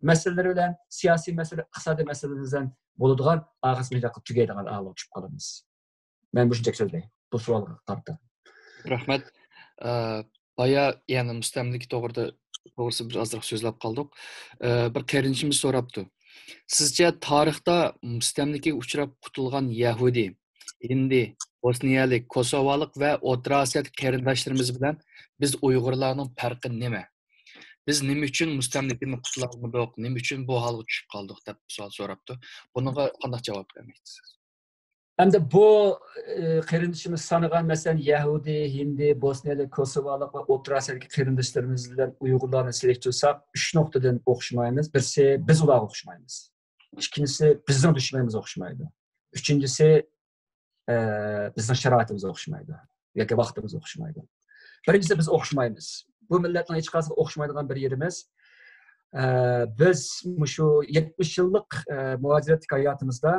masalalar bilan siyosiy masala, iqtisodiy masalalardan bo'ladigan og'izmizga tugaydigan a'lo tushib qolamiz. Men bu shunchaki so'zlayman. Bu savolga qarata. Rahmat. Baya yani mustamlik to'g'risi bir ozroq so'zlab qoldik. Bir qarinchimiz so'rabdi. Sizce tarixda mustamlikaga uchrab qutulgan Yahudi, Hindi, Bosniyalik, Kosovalik ve O'rta Osiyodagi qarindoshlarimiz bilan biz Uyg'urlarning farqi nima? Biz nima uchun mustamlikadan qutula olmadik, nima uchun bu holga tushib qoldik deb savol so'rabdi. Bunga qanday javob bermoqchisiz? Endi bu qarindoshimiz sanagan masalan Yahudi, Hindi, Bosniyalik, Kosovalik ve O'rta Osiyodagi qarindoshlarimiz bilan Uyg'urlarni selektirsak 3 nuqtadan o'xshamaymiz. Birisi biz ularga o'xshamaymiz. İkincisi bizning dushmanimiz o'xshamaydi. Uchinchisi bizning sharoitimiz o'xshamaydi yoki vaqtimiz o'xshamaydi. Birinchisi biz o'xshamaymiz. Bu millatning hech qaysi o'xshamaydigan bir yerimiz. Biz shu 70 yillik muhaciratlik hayotimizda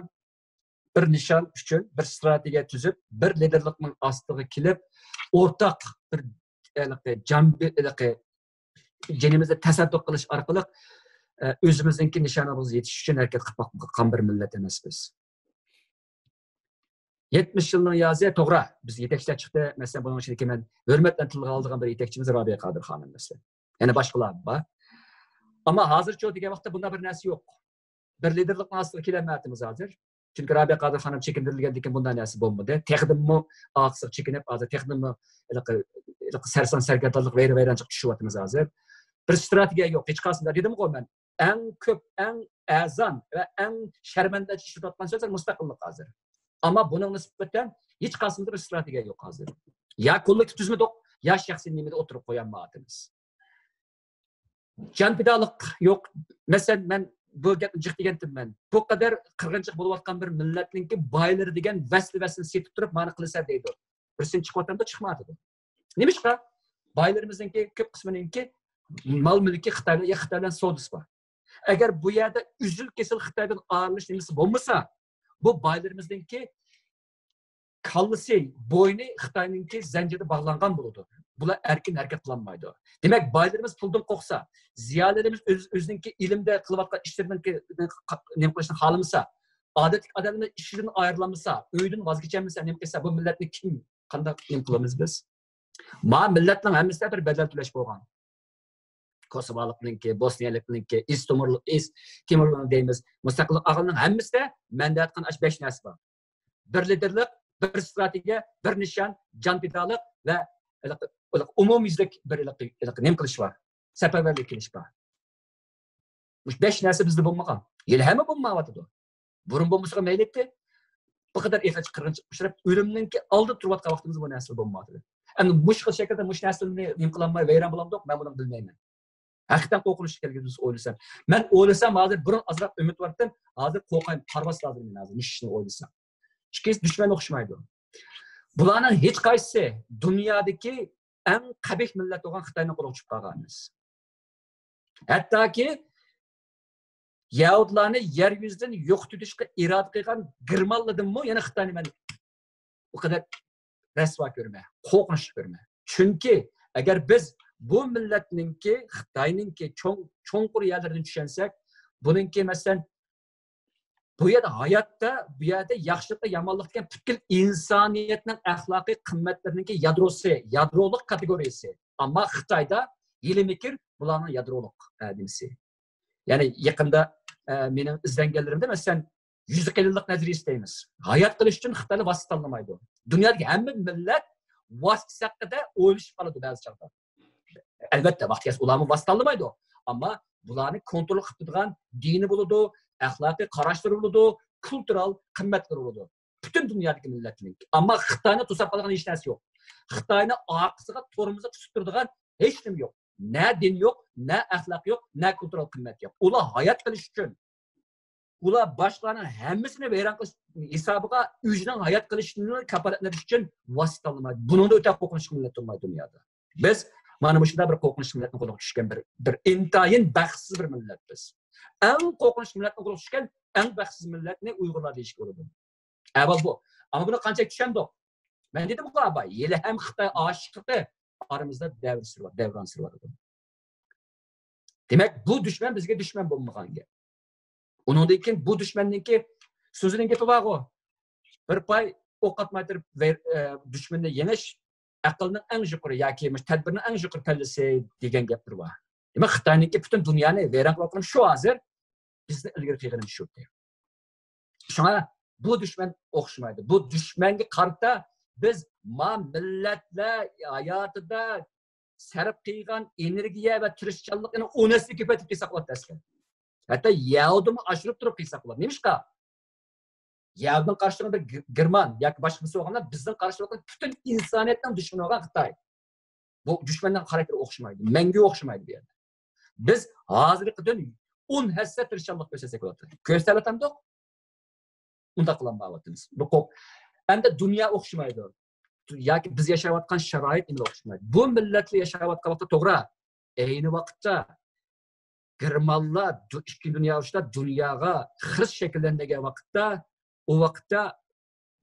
bir nishon uchun bir strategiya tuzib, bir liderlikning ostiga kelib, o'rtaq bir janimizda tasadduq qilish orqali özümüzdeki nişanımızı yetiş için hareket kılgan bir millet emas biz. 70 yılının yazıya toğra. Biz yetekçiler çıktı. Mesela bunun için ben hürmetle tilga aldığım bir yetekçimiz Rabia Kadir Hanım mesela. Yani başkalar var. Ama hazır çoğu diye vakti bunda bir nesi yok. Bir liderlik nasıl kilemetimiz hazır. Çünkü Rabia Kadir Hanım çekindirilgendeki bundan nesi bulmadı. Tekdim mi ağıksız çekinip hazır. Tekdim mi sersan sergerdarlık veyrancık düşüvatımız hazır. Bir strateji yok. Hiç kalsınlar dedim ki ben. En köp, en azan ve en şermende çıkartman sözler müstakillik hazır. Ama bunun nispeten hiç kalsında bir strateji yok hazır. Ya kolektif düzmede ya şahsi nimede oturup koyan maatimiz. Can pidalık yok. Mesela ben bu cık degendim ben. Bu kadar kırgınçık bulup atkan bir milletin ki bayları degen vesli setip durup bana kılısa deydi. Birsin çıkmadan da çıkmadı. Neymiş ki? Baylarımızın ki köp kısmının ki mal mülki Xitay'dan soğudus var. Eğer bu yerde üzül kesil Xitay'dan ağırlış nemesi olmasa bu baylarımızın ki kallısı boynu Xitay'nın ki zincirde bağlangan buludu. Bula erkin hareket kılanmaydı. Demek baylarımız puldan koksa, ziyalarımız özünki ilimde kılıvatkan işlerinden ki nem kılışını halımsa, adetlik adamın işlerinden ayrılamasa, öğüdün vazgeçemese, nem kılsa bu milletini kim, kandak nem kılamız biz? Ma milletlerin hemisi bir bedel tüleş boğan. Kosovalıknınki, Bosniyalıknınki, Timurlu'nun deyimiz, müstakillik ağılının hemisi de mende atkan 5 nesi var. Bir liderlik, bir strateji, bir nişan, can pidalık ve umumizlik bir nem kılış var. Seferberlik kılış var. Bu 5 nesi bizde bulmagan. Yeli hemi bulmavatıdı. Burun bulmuşluğa meyletti. Bu kadar ihtiyaç kırgınçık pişirip, ölümünki aldı turvatka vaktimiz bu nesil bulmavatıdı. Yani muşkıl şekilde muş nesilini nem kılanmayı veyran bulamdık, ben bunu bilmeyim. Hakikaten korkunç gelgimiz oylasam. Ben oylasam hazır burun azraq ümit vardım. Hazır korkayım, parvas lazım hazır. Nişini oylasam. Çünkü düşman okşamaydı. Bularning hech qaysi dünyadaki en qabih millet olan Xitayning qo'liga tushib qolganmiz. Hattoki Yahudlarni yer yuzidan yo'qotishga iroda qilgan Girmanladimmi, yana Xitoyni men bu kadar rasvo ko'rma, qo'rqinch ko'rma. Chunki agar biz bu millatninki Xitoyninki cho'nqur yerlaridan tushunsak, buningki masalan bu yerda hayotda, bu yerda yaxshilikda, yomonlikda butkul insoniyatning axloqiy qimmatlarininki yadroliq kategoriyasi. Ammo Xitoyda yilimikir bularning yadroliq nimasi. Ya'ni yaqinda mening izlanganlarimda masalan 100 yillik nazariyasi deymiz. Hayot qilish uchun Xitoylar vosita tanlamaydi. Dunyodagi hamma millat vosita haqida o'ylashib qoladi ba'zi chog'da. Albatta, vaqtga ularni vosita tanlamaydi. Ammo bularni kontrol qilib turgan dini bo'ladi, axloqiy qarashlari bo'ladi, kultural qimmatlari bo'ladi. Bütün dünyadaki milletinin. Ama Xitoyni to'sab qolgan hech narsa yo'q. Xitoyni orqasiga to'rimizni tutib turadigan hech nima yo'q. Ne din yok, ne ahlak yok, ne kültürel kıymet yok. Ular hayat kılış için, ular başlarının hemmisini veyran kılış hesabıga ücretin hayat kılışını kapalatmak için vasıta alınmaydı. Bunun da öte korkunç millet olmaydı dünyada. Biz, bana bu şunda bir korkunç milletin kulağı düşken bir intayin baxtsiz bir millet biz. En korkunç milletin kulağı düşken en baxtsiz millet ne? Uygurlar değişik oldu. Evet bu. Ama bunu kancak düşen de o. Ben dedim bu abi, yeli hem Xitay aşıklığı aramızda devran sır var. Demek bu düşman bizge düşman bulmagan gap. Onundan bu düşmanninki sözünün gepi var o. Bir pay ok atmaytırıp düşmanını yeniş aqlning eng yuqori yoki tadbirning eng yuqori pallasi degan gaplar var. Demek Xitoyninki bütün dunyoni vayron qilib shu hozir bizni ilgari qilganimiz shu. Shunga bu düşman o'xshamaydi. Bu düşmanga qarata biz millatlar hayotida sarf qilgan energiya va tirishchanlikni o'nasini ko'paytirib qilsak bo'ladi. Hatta Yahudimi oshirib turib qilsak bo'ladi. Nemishqa? Yahudning qarshilığında bir German yoki boshqa birisi bo'lganda bizning qarshilığında bütün insoniyatning dushmani bo'lgan Xitoy. Bu dushmandan xarakteri o'xshamaydi. Menga o'xshamaydi bu yerda. Biz hozirgidan 10 hassa tirishchanlik ko'rsasak bo'ladi. Ko'rsatamiz. Unda qilmayapmiz. Bu endi dunyo o'xshamaydi. Yoki biz yashayotgan sharoit nima o'xshamaydi. Bu millatlar yashayotgan vaqtda to'g'ri. Ayni vaqtda Germanlar ikki dunyo urushida dunyoga xis shakllangan vaqtda o vaqtda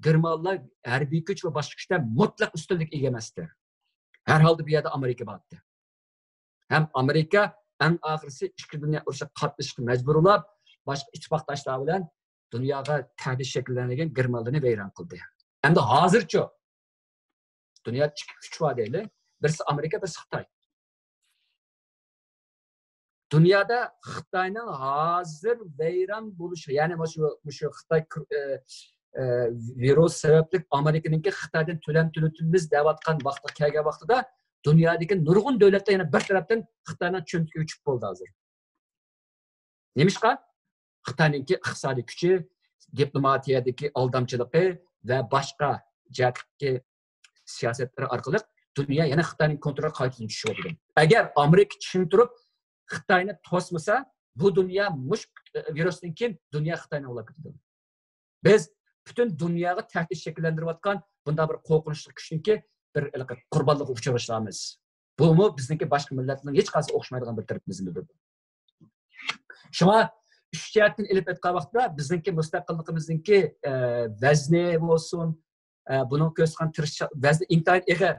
Germanlar harbiy kuch va boshqa kuchda mutlaq ustunlik ega emasdi. Har holda bu yerda Amerika bordi. Ham Amerika en ahirisi ikki dünya urushga qatnashishga majburlab, boshqa ittifoqdoshlar bilan dunyoga tahdid shakllangan Germaniyalarni vayron qildi. Endi hozircha dunyoda ikki kuch bor deyli. Birisi Amerika, birisi Xitoy. Dunyoda Xitoyning hozir vayron bo'lishi, ya'ni shu Xitoy virus sababli Amerikaningki Xitoydan to'lantimiz deyotgan vaqtga kelgan vaqtida dunyodagi nurg'un davlatlar yana bir tarafdan Xitoyning cho'ntiga uchib bo'ldi hozir. Nemishqa? Xitoyningki iqtisodiy kuchi, diplomatiyadagi aldamchiligi va boshqa jihatdagi siyosatlari orqali dunyo yana Xitoyning kontroliga qaytib tushyapti. Agar Amerika tushuntirib Xitoyni to'smasa, bu dunyo mush virusdan keyin dunyo Xitoyni olib ketadi. Biz bütün dunyoga tahdid shakllantirayotgan bunda bir qo'rqinchli kuchniki bir qurbonlikka uchrashamiz. Bu bizniki boshqa millatlarning hech qaysi o'xshamaydigan bir tarafimizdir. Shunga uch jihatdan ilib aytgan vaqtda bizniki mustaqilligimizniki vazni bo'lsin, buning ko'rsatgan vazni intayin ig'ir.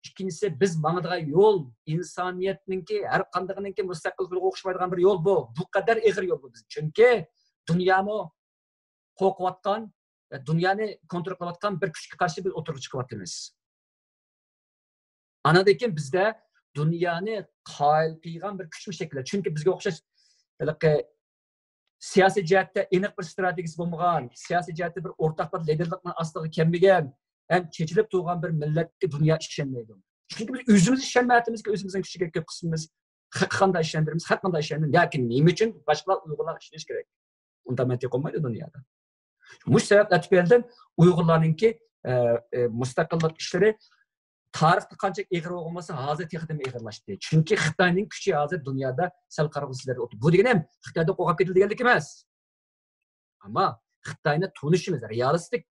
İkincisi biz mangadigan yo'l insoniyatninki har qandayiniki mustaqillikka o'xshamaydigan bir yo'l bu. Bu qadar ig'ir yo'l bu biz. Chunki dunyomi qo'rqayotgan, dunyoni kontrol qilayotgan bir kuchga qarshi biz o'tirib chiqyapmiz. Anadan bizda dunyoni qoyil qilgan bir kuchli shakllar. Chunki bizga o'xshash siyosiy jihatda aniq bir strategiyasi bo'lmagan, siyosiy jihatda bir o'rtaq bir liderlikni ostiga kelmagan, hem çeçilip doğan bir milletki dünya işlenmeydi. Çünkü biz özümüz işlenmeyetimiz ki özümüzün küçük köp kısmımız hakkında işlendirimiz, hakkında işlendirimiz. Lakin neyim için başkalar Uygurlar işleyiş gerek. Ondan mentek olmaydı dünyada. Bu sebeple tüpelden Uygurlarınki müstakillik işleri tarihte kancak eğir olması hazır tekrar eğirlaştı. Çünkü Xitayning küçü hazır dünyada sel qarag'usizlar o'tdi. Bu degani ham Xitoyda qo'rqib ketilganlik emas. Ammo Xitoyni tunishimiz realistik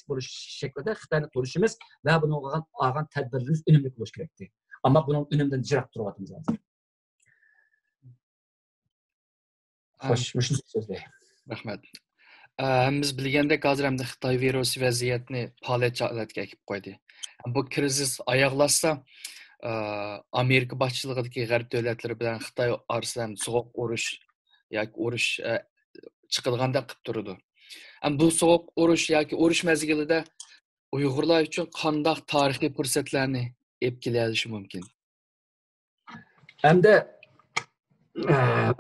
bo'lish shaklida Xitoyni tunishimiz va buni olgan tadbirlarimiz unumli bo'lishi kerakdi. Ammo buning unumdan jiroq turyapmiz hozir. Xo'sh, shuni so'zlay. Rahmat. Biz bilgandek hozir hamda Xitoy virusi vaziyatni faoliyatga kelib qo'ydi. Bu krizis oyoqlashsa Amerika boshchiligidagi g'arb davlatlari bilan Xitoy orasida so'g'uq urush yoki urush chiqilganda qilib turdi. Bu so'g'uq urush yoki urush mezgilida Uyg'urlar uchun qanday tarixiy fursatlarni olib kelishi mumkin? Hamda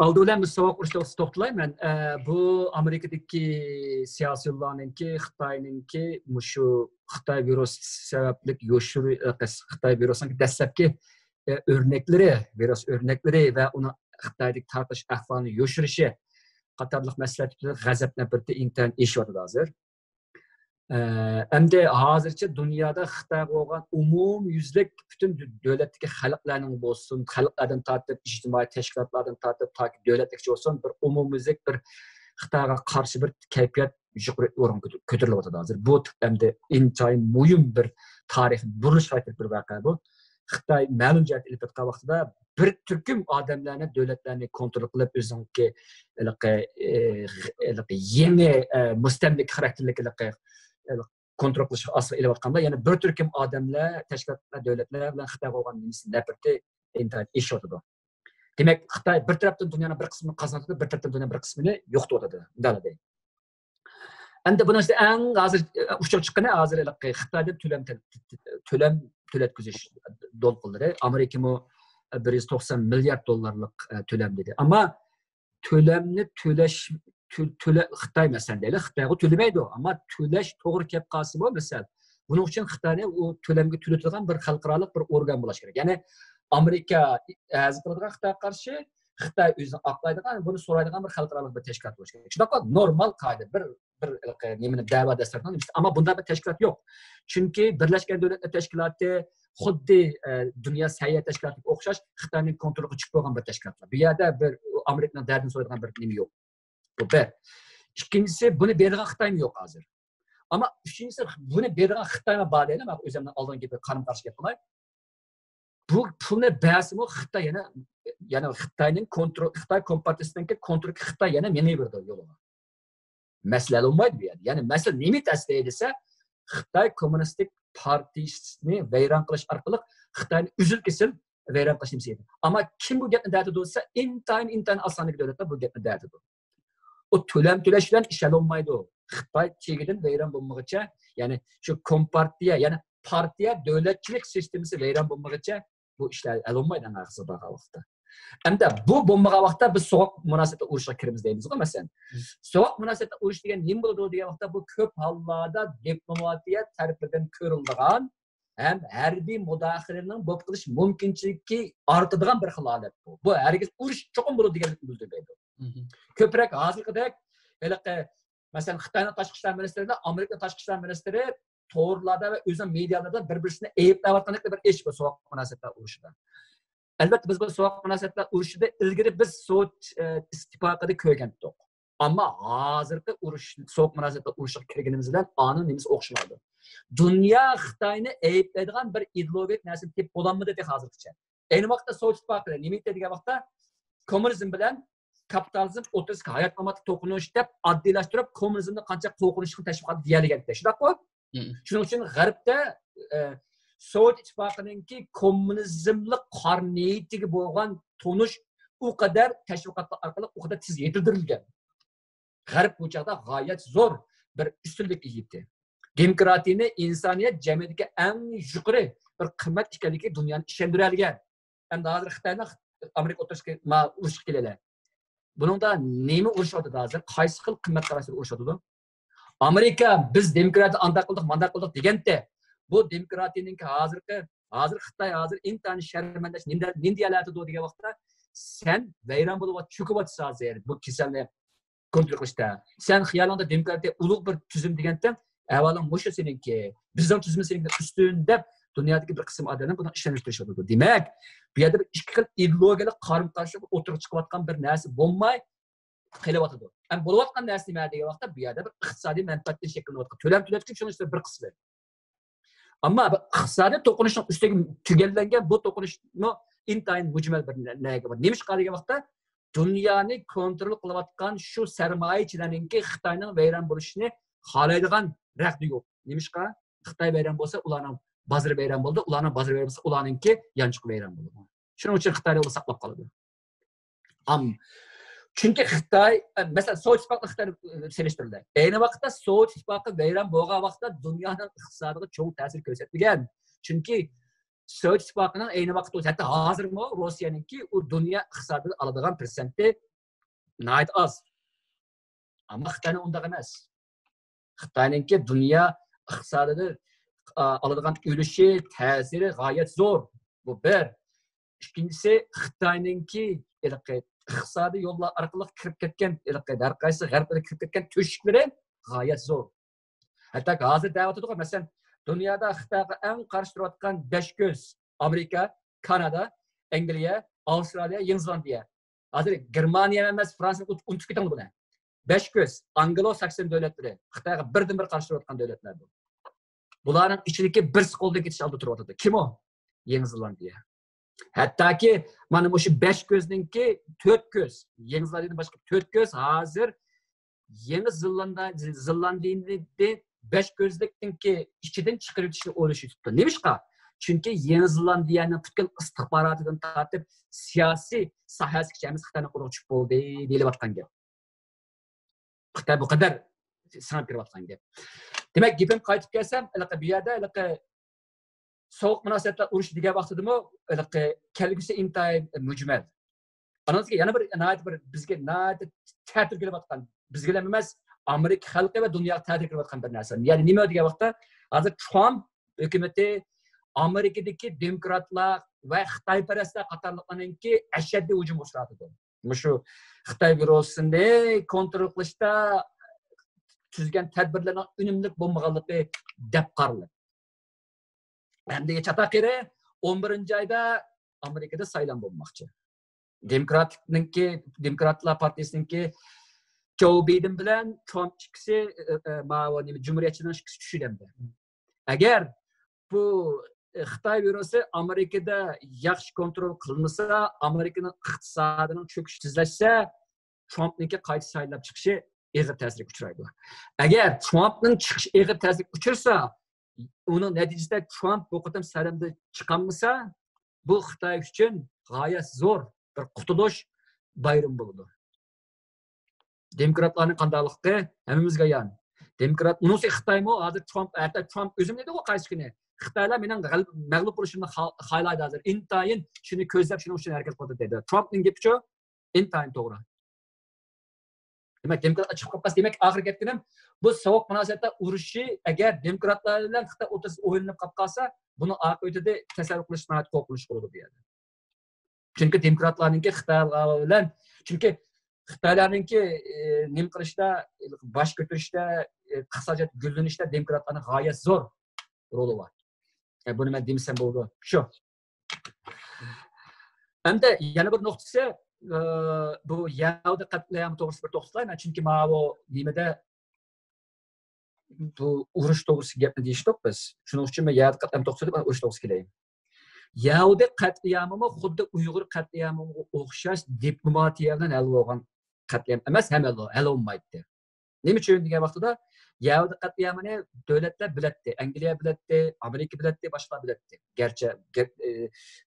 oldi bilan biz so'g'uq urushga to'xtalayman. Bu Amerikadagi siyosiylarninki, Xitoyninki shu Xitoy virusi sababli Xitoy virusining dastlabki virus o'rnaklari va uni Xitoydagi tarqish ahvolini yoshirishi qatorliq masalalar g'azab nafrati intayin eshyapti hozir. Endi hozircha dunyoda Xitoy bo'lgan umumyuzlik butun davlatdagi xalqlarning bo'lsin, xalqlardan tortib, ijtimoiy tashkilotlardan tortib, toki davlatlikcha bo'lsin, bir umumyuzlik bir Xitoyga qarshi bir kayfiyat yuqori o'ringa ko'tarilyapti hozir. Bu endi intayin muhim bir tarix burilish qaytib bir voqea bu. Xitoy ma'lum jihat ilib o'tgan vaqtida bir turkum odamlarni, davlatlarni kontrol qilib o'ziniki yangi mustamlik xarakterlik kontrol qilish asli ilayotganda, ya'ni bir turkum odamlar, tashkilotlar, davlatlar bilan Xitoy bo'lgan nafrati intayin eshyapti. Demak, Xitoy bir tarafdan dunyoning bir qismini qazonadi, bir tarafdan dunyoning bir qismini yo'qotadi. Bunday. Endi buni eng hozir uchiq chiqqani hozir Xitoyda to'lam to'latkizish dolqinlari. Amerika 190 milliard dollarlik to'lam dedi. Ammo to'lamni Xitoy masalan deydi, Xitoyga to'lamaydi, ammo to'lash to'g'ri kelib qolsa bu masal. Buning uchun Xitoyni u to'lamga to'latadigan bir xalqaro bir organ bo'lishi kerak. Ya'ni Amerika azqiladigan Xitoyga qarshi Xitoy o'zini oqlaydigan, buni so'raydigan bir xalqaro bir tashkilot bo'lishi kerak. Shunaqa normal qoida bir nimani da'vat dasturdan, ammo bunda bir tashkilot yo'q. Chunki Birlashgan Davlatlar Tashkiloti xuddi dunyo sayyor tashkilotiga o'xshash Xitoyning kontroliga chiqib bo'lgan bir tashkilotlar. Bu yerda bir Amerikaning dardini so'raydigan bir nima yo'q. Bu bir. Ikkinchisi, buni beradigan Xitoy yo'q hozir. Ammo uchinchisi, buni beradigan Xitoyga bor deydi. Men o'zimdan oldingi bir qarim-qarshi gap qilay. Bu pulni bersa-mu Xitoy yana Xitoyning kontrol, Xitoy kompartiyasining kontroliga Xitoy yana meni berdi yo'lga. Masala olmaydi bu yerda. Ya'ni masala nima tasdiq desa, Xitoy kommunistik partiyasini vayron qilish orqali Xitoyni uzil-kesil vayron qilish nimasi edi. Ammo kim bu gapni da'di bo'lsa, intayin osonlik davlatlar bu gapni da'di bo'ldi. O to'lam to'lash bilan ish olmaydi. Xitoy chegidan vayron bo'lmaguncha, ya'ni shu kompartiya, ya'ni partiya davlatchilik sistemasi vayron bo'lmaguncha bu ishlar olmaydi aniqsa vaqtda. Hamda bu bo'lmagan vaqtda biz so'q munosabatda urushga kiramiz deymiz-ku, masalan. So'q munosabatda urush degan nima bo'ladi degan vaqtda bu ko'p hollarda diplomatiya tarafidan ko'rilgan ham harbiy mudoxilaning bo'lib qilish mumkinchiligi ortadigan bir holat bu. Bu hargiz urush cho'qim bo'ladi deganlikni bildirmaydi. Ko'proq hozirgidek masalan Xitoyning tashqi ishlar ministrida, Amerika tashqi ishlar ministri to'g'rilarda va o'zini medialarda bir-birini ayblayotganlikda bir ish bu so'q munosabatlar urushida. Albatta biz bu so'q munosabatlar urushida ilgari biz Sovet ittifoqida ko'rgandik. Ammo hozirgi urush so'q munosabatlar urushiga kirganimiz bilan onun nimasi o'xshamadi. Dunyo Xitoyni ayblaydigan bir ideologik narsa deb bo'lanmadi deb hozirgacha. Ayni vaqtda Sovet ittifoqida nima degan vaqtda kommunizm bilan kapitalizm o'rtasida hayot qiymatli to'qinish deb oddiylashtirib, kommunizmni qancha qo'rqinchli tashviqot deyilganda. Shundaqmi? Shuning uchun G'arbda Sovet ittifoqininki kommunizmlik qarniyatiga bo'lgan tonish u qadar tashviqotlar orqali u qadar tez yetildirilgan. G'arb bu chaqda g'oyat zo'r bir ustunlik ega. Demokratiyani insoniyat jamiyatiga eng yuqori bir qimmat ekanligiga dunyoni ishontiradigan. Endi hozir Xitoyning Amerika o'rtasida urushga keladi. Buningda nima urushyapti hozir? Qaysi xil qimmat qarashlar urushyapti? Amerika biz demokratiya anda qildik, manda qildik deganda, bu demokratiyaning hozir Xitoy hozir intayin sharmandash nima deyiladi degan vaqtda sen vayron bo'lib cho'kib hozir bu kasallik kontrol qilishda. Sen xiyolingda demokratiya ulug' bir tuzum deganda, avvalo mushu seniki, bizning tuzumimiz seniki ustun deb dunyodagi bir qism odamlar buni ishontirishadi. Demak, bu yerda bir ikki xil ideologiyalik qarim-qarshilik o'tirib chiqayotgan bir narsa bo'lmay qilyapti. Ham bo'layotgan narsa nima degan vaqtda bu yerda bir iqtisodiy manfaatli shakllanayotgan. To'lam to'latgan shunisi bir qismi. Ammo iqtisodiy to'qinishning ustiga tugallangan bu to'qinishni intayin mujmal bir narsaga bor. Nima qiladigan vaqtda dunyoni kontrol qilayotgan shu sarmoyachilarningki Xitoyning vayron bo'lishini xohlaydigan raqdi yo'q. Nimishqa Xitoy vayron bo'lsa, ularning bozori vayron bo'ldi, ularning bozori vayron bo'lsa, ularningki yanchiq vayron bo'ldi. Shuning uchun Xitoy uni saqlab qoladi. Chunki Xitoy, masalan, Sovet ittifoqi Xitoyni selishtirildi. Ayni vaqtda Sovet ittifoqi vayron bo'lgan vaqtda dunyoning iqtisodiga cho'ng ta'sir ko'rsatmagan. Chunki Sovet ittifoqining ayni vaqtda hatto hozirmi Rossiyaningki u dunyo iqtisodida oladigan persenti nayt oz. Ammo Xitoyning undaq emas. Xitoyningki dunyo iqtisodida oladigan ulushi, ta'siri g'oyat zo'r. Bu bir. Ikkinchisi Xitoyningki iqtisodiy yo'llar orqali kirib ketgan, har qaysi g'arbga kirib ketgan to'shiklari g'oyat zo'r. Hatto hozir da'vatida masalan dunyoda Xitoyga eng qarshi turayotgan 5 ko'z Amerika, Kanada, Angliya, Avstraliya, Yangi Zelandiya. Hozir Germaniya emas, Fransiya unutib ketamiz buni. 5 ko'z Anglo-Sakson davlatlari Xitoyga birdan-bir qarshi turayotgan davlatlar bu. Bularning ichidagi bir qo'lda ketish oldi turibdi. Kim o? Yangi Zelandiya. Hattoki mana bu 5 ko'zningki 4 ko'z, Yangi Zelandiyadan boshqa 4 ko'z hozir Yangi Zelandiyada 5 ko'zlikninki ichidan chiqarib o'tishni o'ylashibdi. Nimishqa? Chunki Yangi Zelandiyaning butun istixborotidan tortib siyosiy sohasigacha Xitoyni qo'rqitib bo'ldi deyilayotgan gap. Xitoy bu qadar sanab kirayotgan gap. Demak, gapim qaytib kelsam, bu yerda so'q munosabatlar urush degan vaqtidami, kelgusi intayin mujmal. Anasiga yana bir bizga ta'tir kelayotgan, bizga emas, Amerika xalqi va dunyoga ta'tir kelayotgan bir narsa. Ya'ni nima degan vaqtda, hozir Trump hukumati Amerikadagi demokratlar va Xitoyparastlar qatorliqlarningki ashaddiy hujum uchratdi. Shu Xitoy virusini kontrol qilishda tuzgan tadbirlarning unumli bo'lmaganligi deb qaraladi. Hamda chataqiri 11-oyda Amerikada saylan bo'lmoqchi. Demokratlar partiyasiningki Joe Biden bilan Trump ikkisi Cumhuriyetchining ikkisi tushidimdi. Agar bu Xitoy virusi Amerikada yaxshi kontrol qilinmasa, Amerikaning iqtisodining cho'kishi tezlashsa, Trumpningki qayta saylab chiqishi ig'ir ta'sirga uchraydi. Agar Trumpning chiqishi ig'ir ta'sirga uchrasa, uning natijasida Trump bu qadam saylamda chiqolmasa, bu Xitoy uchun g'oyat zo'r bir qutulish bayram bo'ldi. Demokratlarning qandayliqi hammamizga yon. Demokrat unisi Xitoymi, hozir Trump o'zim dedi u qaysi kuni. Xitoylar mening mag'lub bo'lishimni xohlaydi hozir. Intayin shuni ko'zlab shuning uchun harakat qildi dedi. Trumpning gapicha intayin to'g'ri. Demak, demokratlar chiqib qolsa, demak, oxirgi gapim bu sovuq munosabatda urushi agar demokratlar bilan Xitoy o'rtasida o'yinib qolib qolsa, buni oqibatida tasavvur qilish nihoyat qo'rqinchli bo'ladi bu yerda. Chunki demokratlarning Xitoy bilan, chunki Xitoylarninki nim qilishda, bosh ko'tarishda, iqtisodiyot gullanishda demokratlarning g'oyat zo'r roli bor. Buni men demsam bo'ldi. Shu. Endi yana bir nuqtasi bu Yahudi qatliami to'g'risida bir to'xtalayman. Chunki mana bu nimada bu urush to'g'risida gapni deyishdik biz. Shuning uchun men Yahudi qatliami to'g'risida urush to'g'risida kelayin. Yahudi qatliamimi xuddi Uyg'ur qatliamiga o'xshash diplomatiya bilan hal bo'lgan qatliam emas, ham hal bo'lmaydi. Nima uchun degan vaqtida Yahudi qatliamini davlatlar biladi, Angliya biladi, Amerika biladi, boshqa biladi. Garchi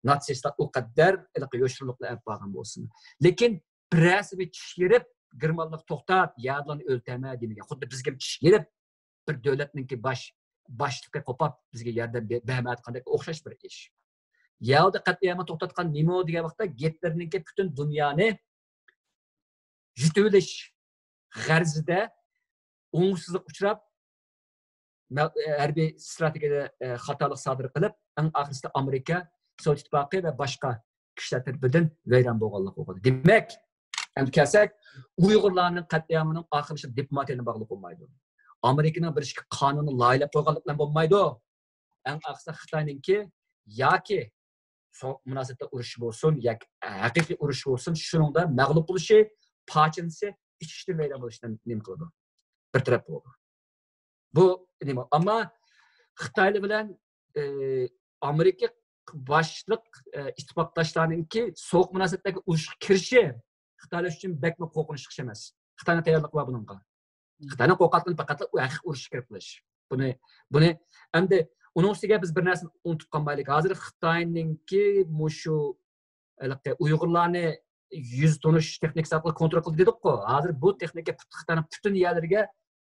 natsistlar u qadar yoshliqlar olib borgan bo'lsin. Lekin birasiga chishirib, Germanlar to'xtab, Yahudilarni o'ltama demagan. Xuddi bizga chishirib bir davlatningki boshliqqa qo'pab bizga yordam bermayotgandek o'xshash bir ish. Yahudi qatliamini to'xtatgan nima degan vaqtda Hitlerninki butun dunyoni yutilish g'arzida o'ngsizlik uchrab harbiy strategiyada xatolik sodir qilib, eng oxirida Amerika, Sovet ittifoqi va boshqa kuchlar tarafidan vayron bo'lganlik bo'ldi. Demak, endi kelsak, Uyg'urlarning qatliamining oxirida diplomatiyaga bog'liq bo'lmaydi. Amerikaning bir ishki qonunni loyilab qo'yganlik bilan bo'lmaydi. Eng oxirida Xitoyninki yoki so'q munosabatda urush bo'lsin, yoki haqiqiy urush bo'lsin, shuningda mag'lub bo'lishi, pochinsi, ichishda vayron bo'lishdan nima qiladi? Bir taraf bo'ldi. Bu nima? Ammo Xitoy bilan Amerika boshliq ittifoqdoshlarininki so'q munosabatdagi urushga kirishi Xitoy uchun bekmi qo'rqinchli ish emas. Xitoyning tayyorligi bor buningga. Xitoyning qo'rqatini faqat u haqiqiy urushga kirib qilish. Buni endi uning ustiga biz bir narsani unutib qolmaylik. Hozir Xitoyninki mushu Uyg'urlarni yüz tonish texnikasi orqali kontrol qildi dedik-ku. Hozir bu texnika Xitoyning butun yerlariga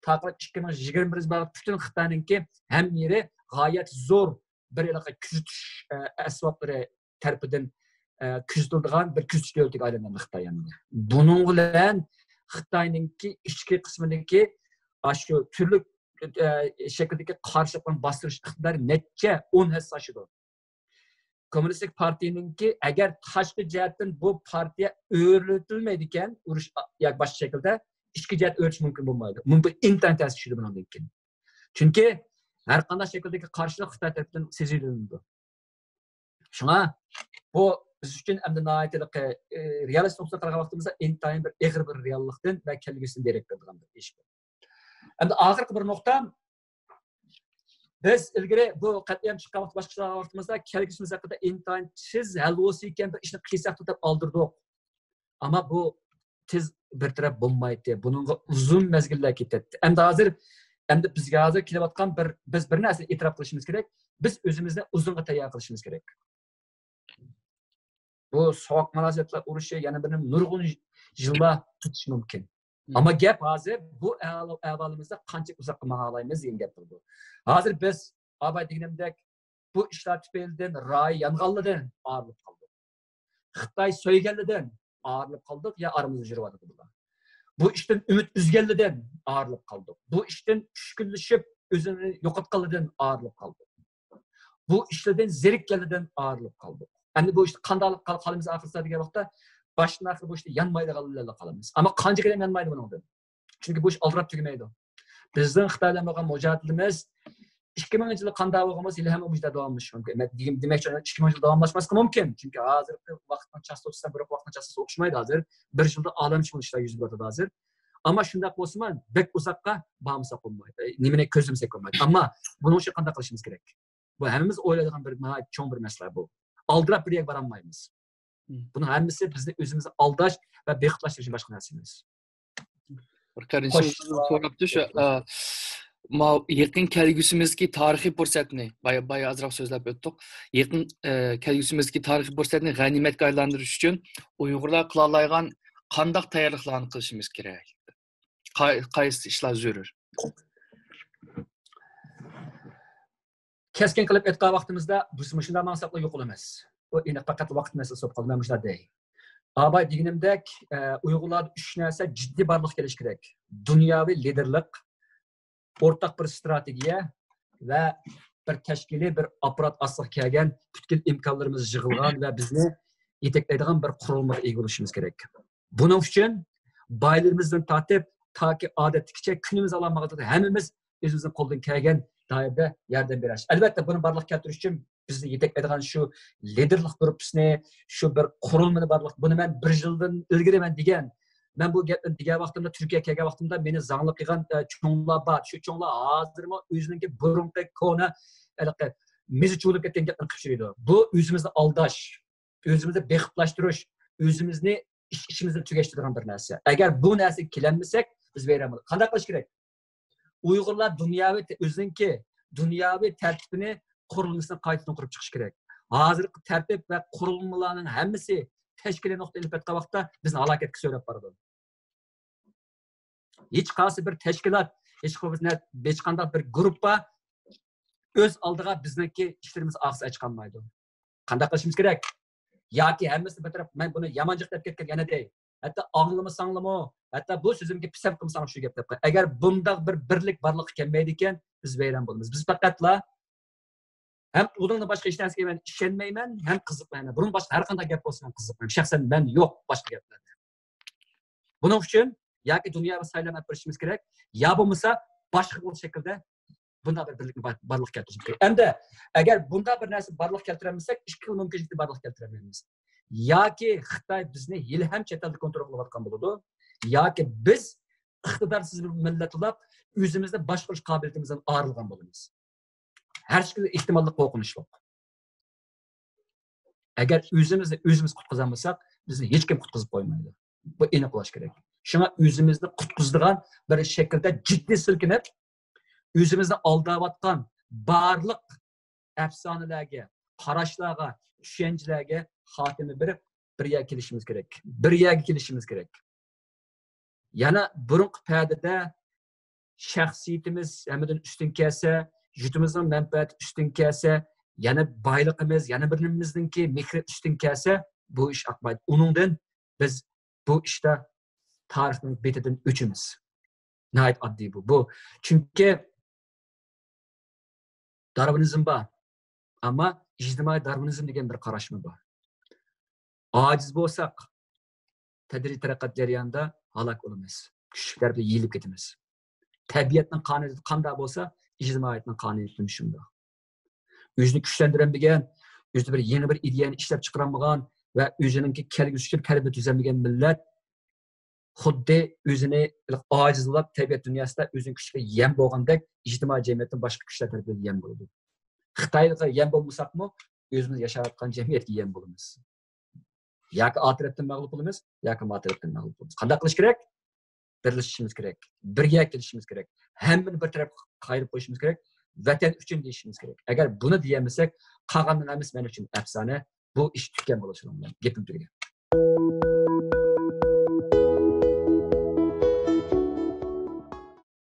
taqriban 2021 butun Xitoyninki ham yeri g'oyat zo'r bir kuzatish asboblari tarafidan kuzatiladigan bir kuzatish davlatiga aylandi Xitoy endi. Buning bilan Xitoyninki ichki qismidagi shu turli şekildeki karşılıklarını bastırış iqtidari neçe 10 hisse aşıdı. Komünistik partininki eğer taşkı cihetten bu partiye öğretilmeydiken uruş yani başka şekilde içki cihet ölçü mümkün bulmaydı. Mümkün internet eskişiydi bunun dinkin. Çünkü her kanday şekildeki karşılık Xitoy tarafından sezildi. Şuna bu biz için emdi naitlik realist noktada qaragan vaqtimizda intayin bir eg'ir bir reallikdan va kelgusidan derak beradigan bir ish. Endi oxirgi bir nuqta biz ilgari bu qat'iyam chiqqan vaqt boshqa vaqtimizda kelgusimiz haqida intayin tiz hal bo'lsa ekan bir ishni qilsak deb oldirdik. Ammo bu tiz bir taraf bo'lmaydi. Buningga uzun mezgillar ketadi. Endi bizga hozir kelayotgan biz bir narsani e'tirof qilishimiz kerak. Biz o'zimizni uzunga tayyor qilishimiz kerak. Bu soğuk munosabatlar urushi yana bir nurg'un yillar ketishi mumkin. Ama gap hozir bu ahvolimizda qancha uzoqqa mang'alaymiz degan gap bu. Hozir biz abay deganimdek bu ishlar tufaylidan Roy yong'inlardan og'rilib qoldik. Xitoy so'yganligidan og'rilib qoldik ya aramizda yuribdi bular. Bu ishdan umid uzganligidan og'rilib qoldik. Bu ishdan tushkunlashib o'zini yo'qotganligidan og'rilib qoldik. Bu ishlardan zerikkanligidan og'rilib qoldik. Endi bu işte qandaylik qalamiz oxirida degan vaqtda başdan axir bu işte yanmaydiganlarga qolamiz. Ammo qancha qilib yanmaydi buningdan. Chunki bu ish oldirab tugamaydi. Bizning Xitoy bilan bo'lgan mujohidimiz 2000-yil qanday bo'lganmiz, hali ham o'zida davomlash mumkin. Demak, 2000-yil davomlashmasligi mumkin. Chunki hozirgi vaqtning chastotasidan bir vaqtning chastotasi o'xshamaydi hozir. Bir yilda olamshumul ishlar yuz beradi hozir. Ammo shunday bo'lsa ham bek uzoqqa bormasak bo'lmaydi. Nimani ko'zimizga ko'rmaydi. Ammo buni o'sha qanday qilishimiz kerak? Bu hammamiz o'ylaydigan bir cho'ng bir masala bu. Aldırab bir yerga boramaymiz. Bunun hammasi bizni o'zimizni aldash va beqitlashtirish boshqa narsa emas. Bir qarashim so'rabdi shu Yaqin kelgusimizdagi tarixiy fursatni bay azroq so'zlab o'tdik. Yaqin kelgusimizdagi tarixiy fursatni g'animatga aylantirish uchun Uyg'urlar qila oladigan qanday tayyorliklarni qilishimiz kerak? Qaysi ishlar zarur? Keskin qilib aytgan vaqtimizda biz shunday maqsadlar yo'q emas. Bu endi faqat vaqt masalasi bo'lib qoldi. Men shunday deyay. Abay deganimdek, Uyg'urlarda 3 narsa jiddiy barliq kelish kerak. Dunyoviy liderlik, o'rtaq bir strategiya va bir tashkiliy bir apparat asliga kelgan butkul imkonlarimiz yig'ilgan va bizni yetaklaydigan bir qurilmaga ega bo'lishimiz kerak. Buning uchun baylarimizdan tortib toki odatdagicha kunimiz alamag'ida hammamiz o'zimizning qo'ldan kelgan doirada yordam beramiz. Albatta buni barliq keltirish uchun bizni yetaklaydigan shu liderlik guruhini, shu bir qurilmani barliq buni men 1 yildan ilgari men degan ben bu degan vaqtimda Turkiyaga kelgan vaqtimda meni zangli qilgan cho'nglar bor. Shu cho'nglar hozirmi o'zining burunqi kona mizichulib ketgan gapni qilib yuradi. Bu o'zimizni aldash, o'zimizni bexiplashtirish, o'zimizni ishimizni tugashtiradigan bir narsa. Agar bu narsaga kelanmasak, biz beramiz. Qanday qilish kerak? Uyg'urlar dunyoviy tartibini qurilmasini qaytadan qurib chiqish kerak. Hozirgi tartib va qurilmalarning hammasi tashkiliy nuqta ilib etgan vaqtda bizni halokatga so'rab boradi. Hech qaysi bir tashkilot, hech qanday bir guruhga o'z oldiga bizniki ishlarimiz og'zi ochqolmaydi. Qanday qilishimiz kerak? Yoki hammasi bir taraf men buni yamanjiq deb ketgan yana dey. Hatto anglamasanglarmi, hatto bu so'zimga pisab qilsang shu gap deb. Agar bundaq bir birlik barliq kelmaydi ekan, biz vayron bo'lamiz. Biz faqatla hem bundan boshqa hech narsaga men ishonmayman, hem qiziqmayman. Bundan boshqa har qanday gap bo'lsa men qiziqmayman. Shaxsan men yo'q boshqa gaplarda. Buning uchun yoki dunyoga saylanib berishimiz kerak, yo bo'lmasa boshqa bir shaklda bunday bir birlikni barliq keltirishimiz kerak. Endi agar bunday bir narsa barliq keltiramisak, ikki xil mumkinlikni barliq keltiramiz. Yoki Xitoy bizni yil ham chet elda kontrol qilayotgan bo'ladi, yoki biz iqtidorsiz bir millat bo'lib, o'zimizni boshqarish qobiliyatimizdan ayrilgan bo'lamiz. Her şekilde ihtimalli korkunuş yok. Eğer özümüz kutkazamazsak, bizni hiç kim kutkazıp koymaydı. Bu eni kulaş gerek. Şuna özümüzde kutkazdıgan bir şekilde ciddi silkinip, özümüzde aldavatkan barlık efsanelerge, paraşlarga, düşüncelerge hatimi verip bir yer gelişimiz gerek. Bir yer gelişimiz gerek. Yani burun perdede şahsiyetimiz hemen üstün kelse, Jutumuzun menfaati üstün kelse, yana bayliqimiz, yana birimizningki mikro üstün kelse, bu iş akmaydi. Onundan biz bu işte tarixning betidan o'chimiz. Nəhayət addiy bu. Çünki Darwinizm bor, ammo ijtimoiy Darwinizm degan bir qarashma bor. Ojiz bo'lsak, tadrijiy taraqqiyot jarayonida halok bo'lamiz. Kuchlarga yeyilib ketamiz. Tabiatning qonuni qanday bo'lsa, ijtimoiyatning qonuniyati shunday. O'zini kuchlantirmagan, o'zida bir yangi bir ideyani ishlab chiqarmagan va o'zininki kelgusi uchun tarbiya tuzamagan millat xuddi o'zini ojizlab tabiat dunyosida o'zining kuchiga yem bo'lgandek ijtimoiy jamiyatdan boshqa kuchlar tarafidan yem bo'ladi. Xitoyga yem bo'lmasakmi, o'zimiz yashayotgan jamiyatga yem bo'lamiz. Yoki oxiratdan mag'lub bo'lamiz, yoki moxiratdan mag'lub bo'lamiz. Qanday qilish kerak? Birlashishimiz kerak. Birga kelishimiz kerak. Hammani bir tarafga qayirib qo'yishimiz kerak. Vatan uchun deyishimiz kerak. Agar buni deyamasak, qolganlarimiz men uchun afsona, bu ish tugagan bo'lishi mumkin. Gapim tugagan.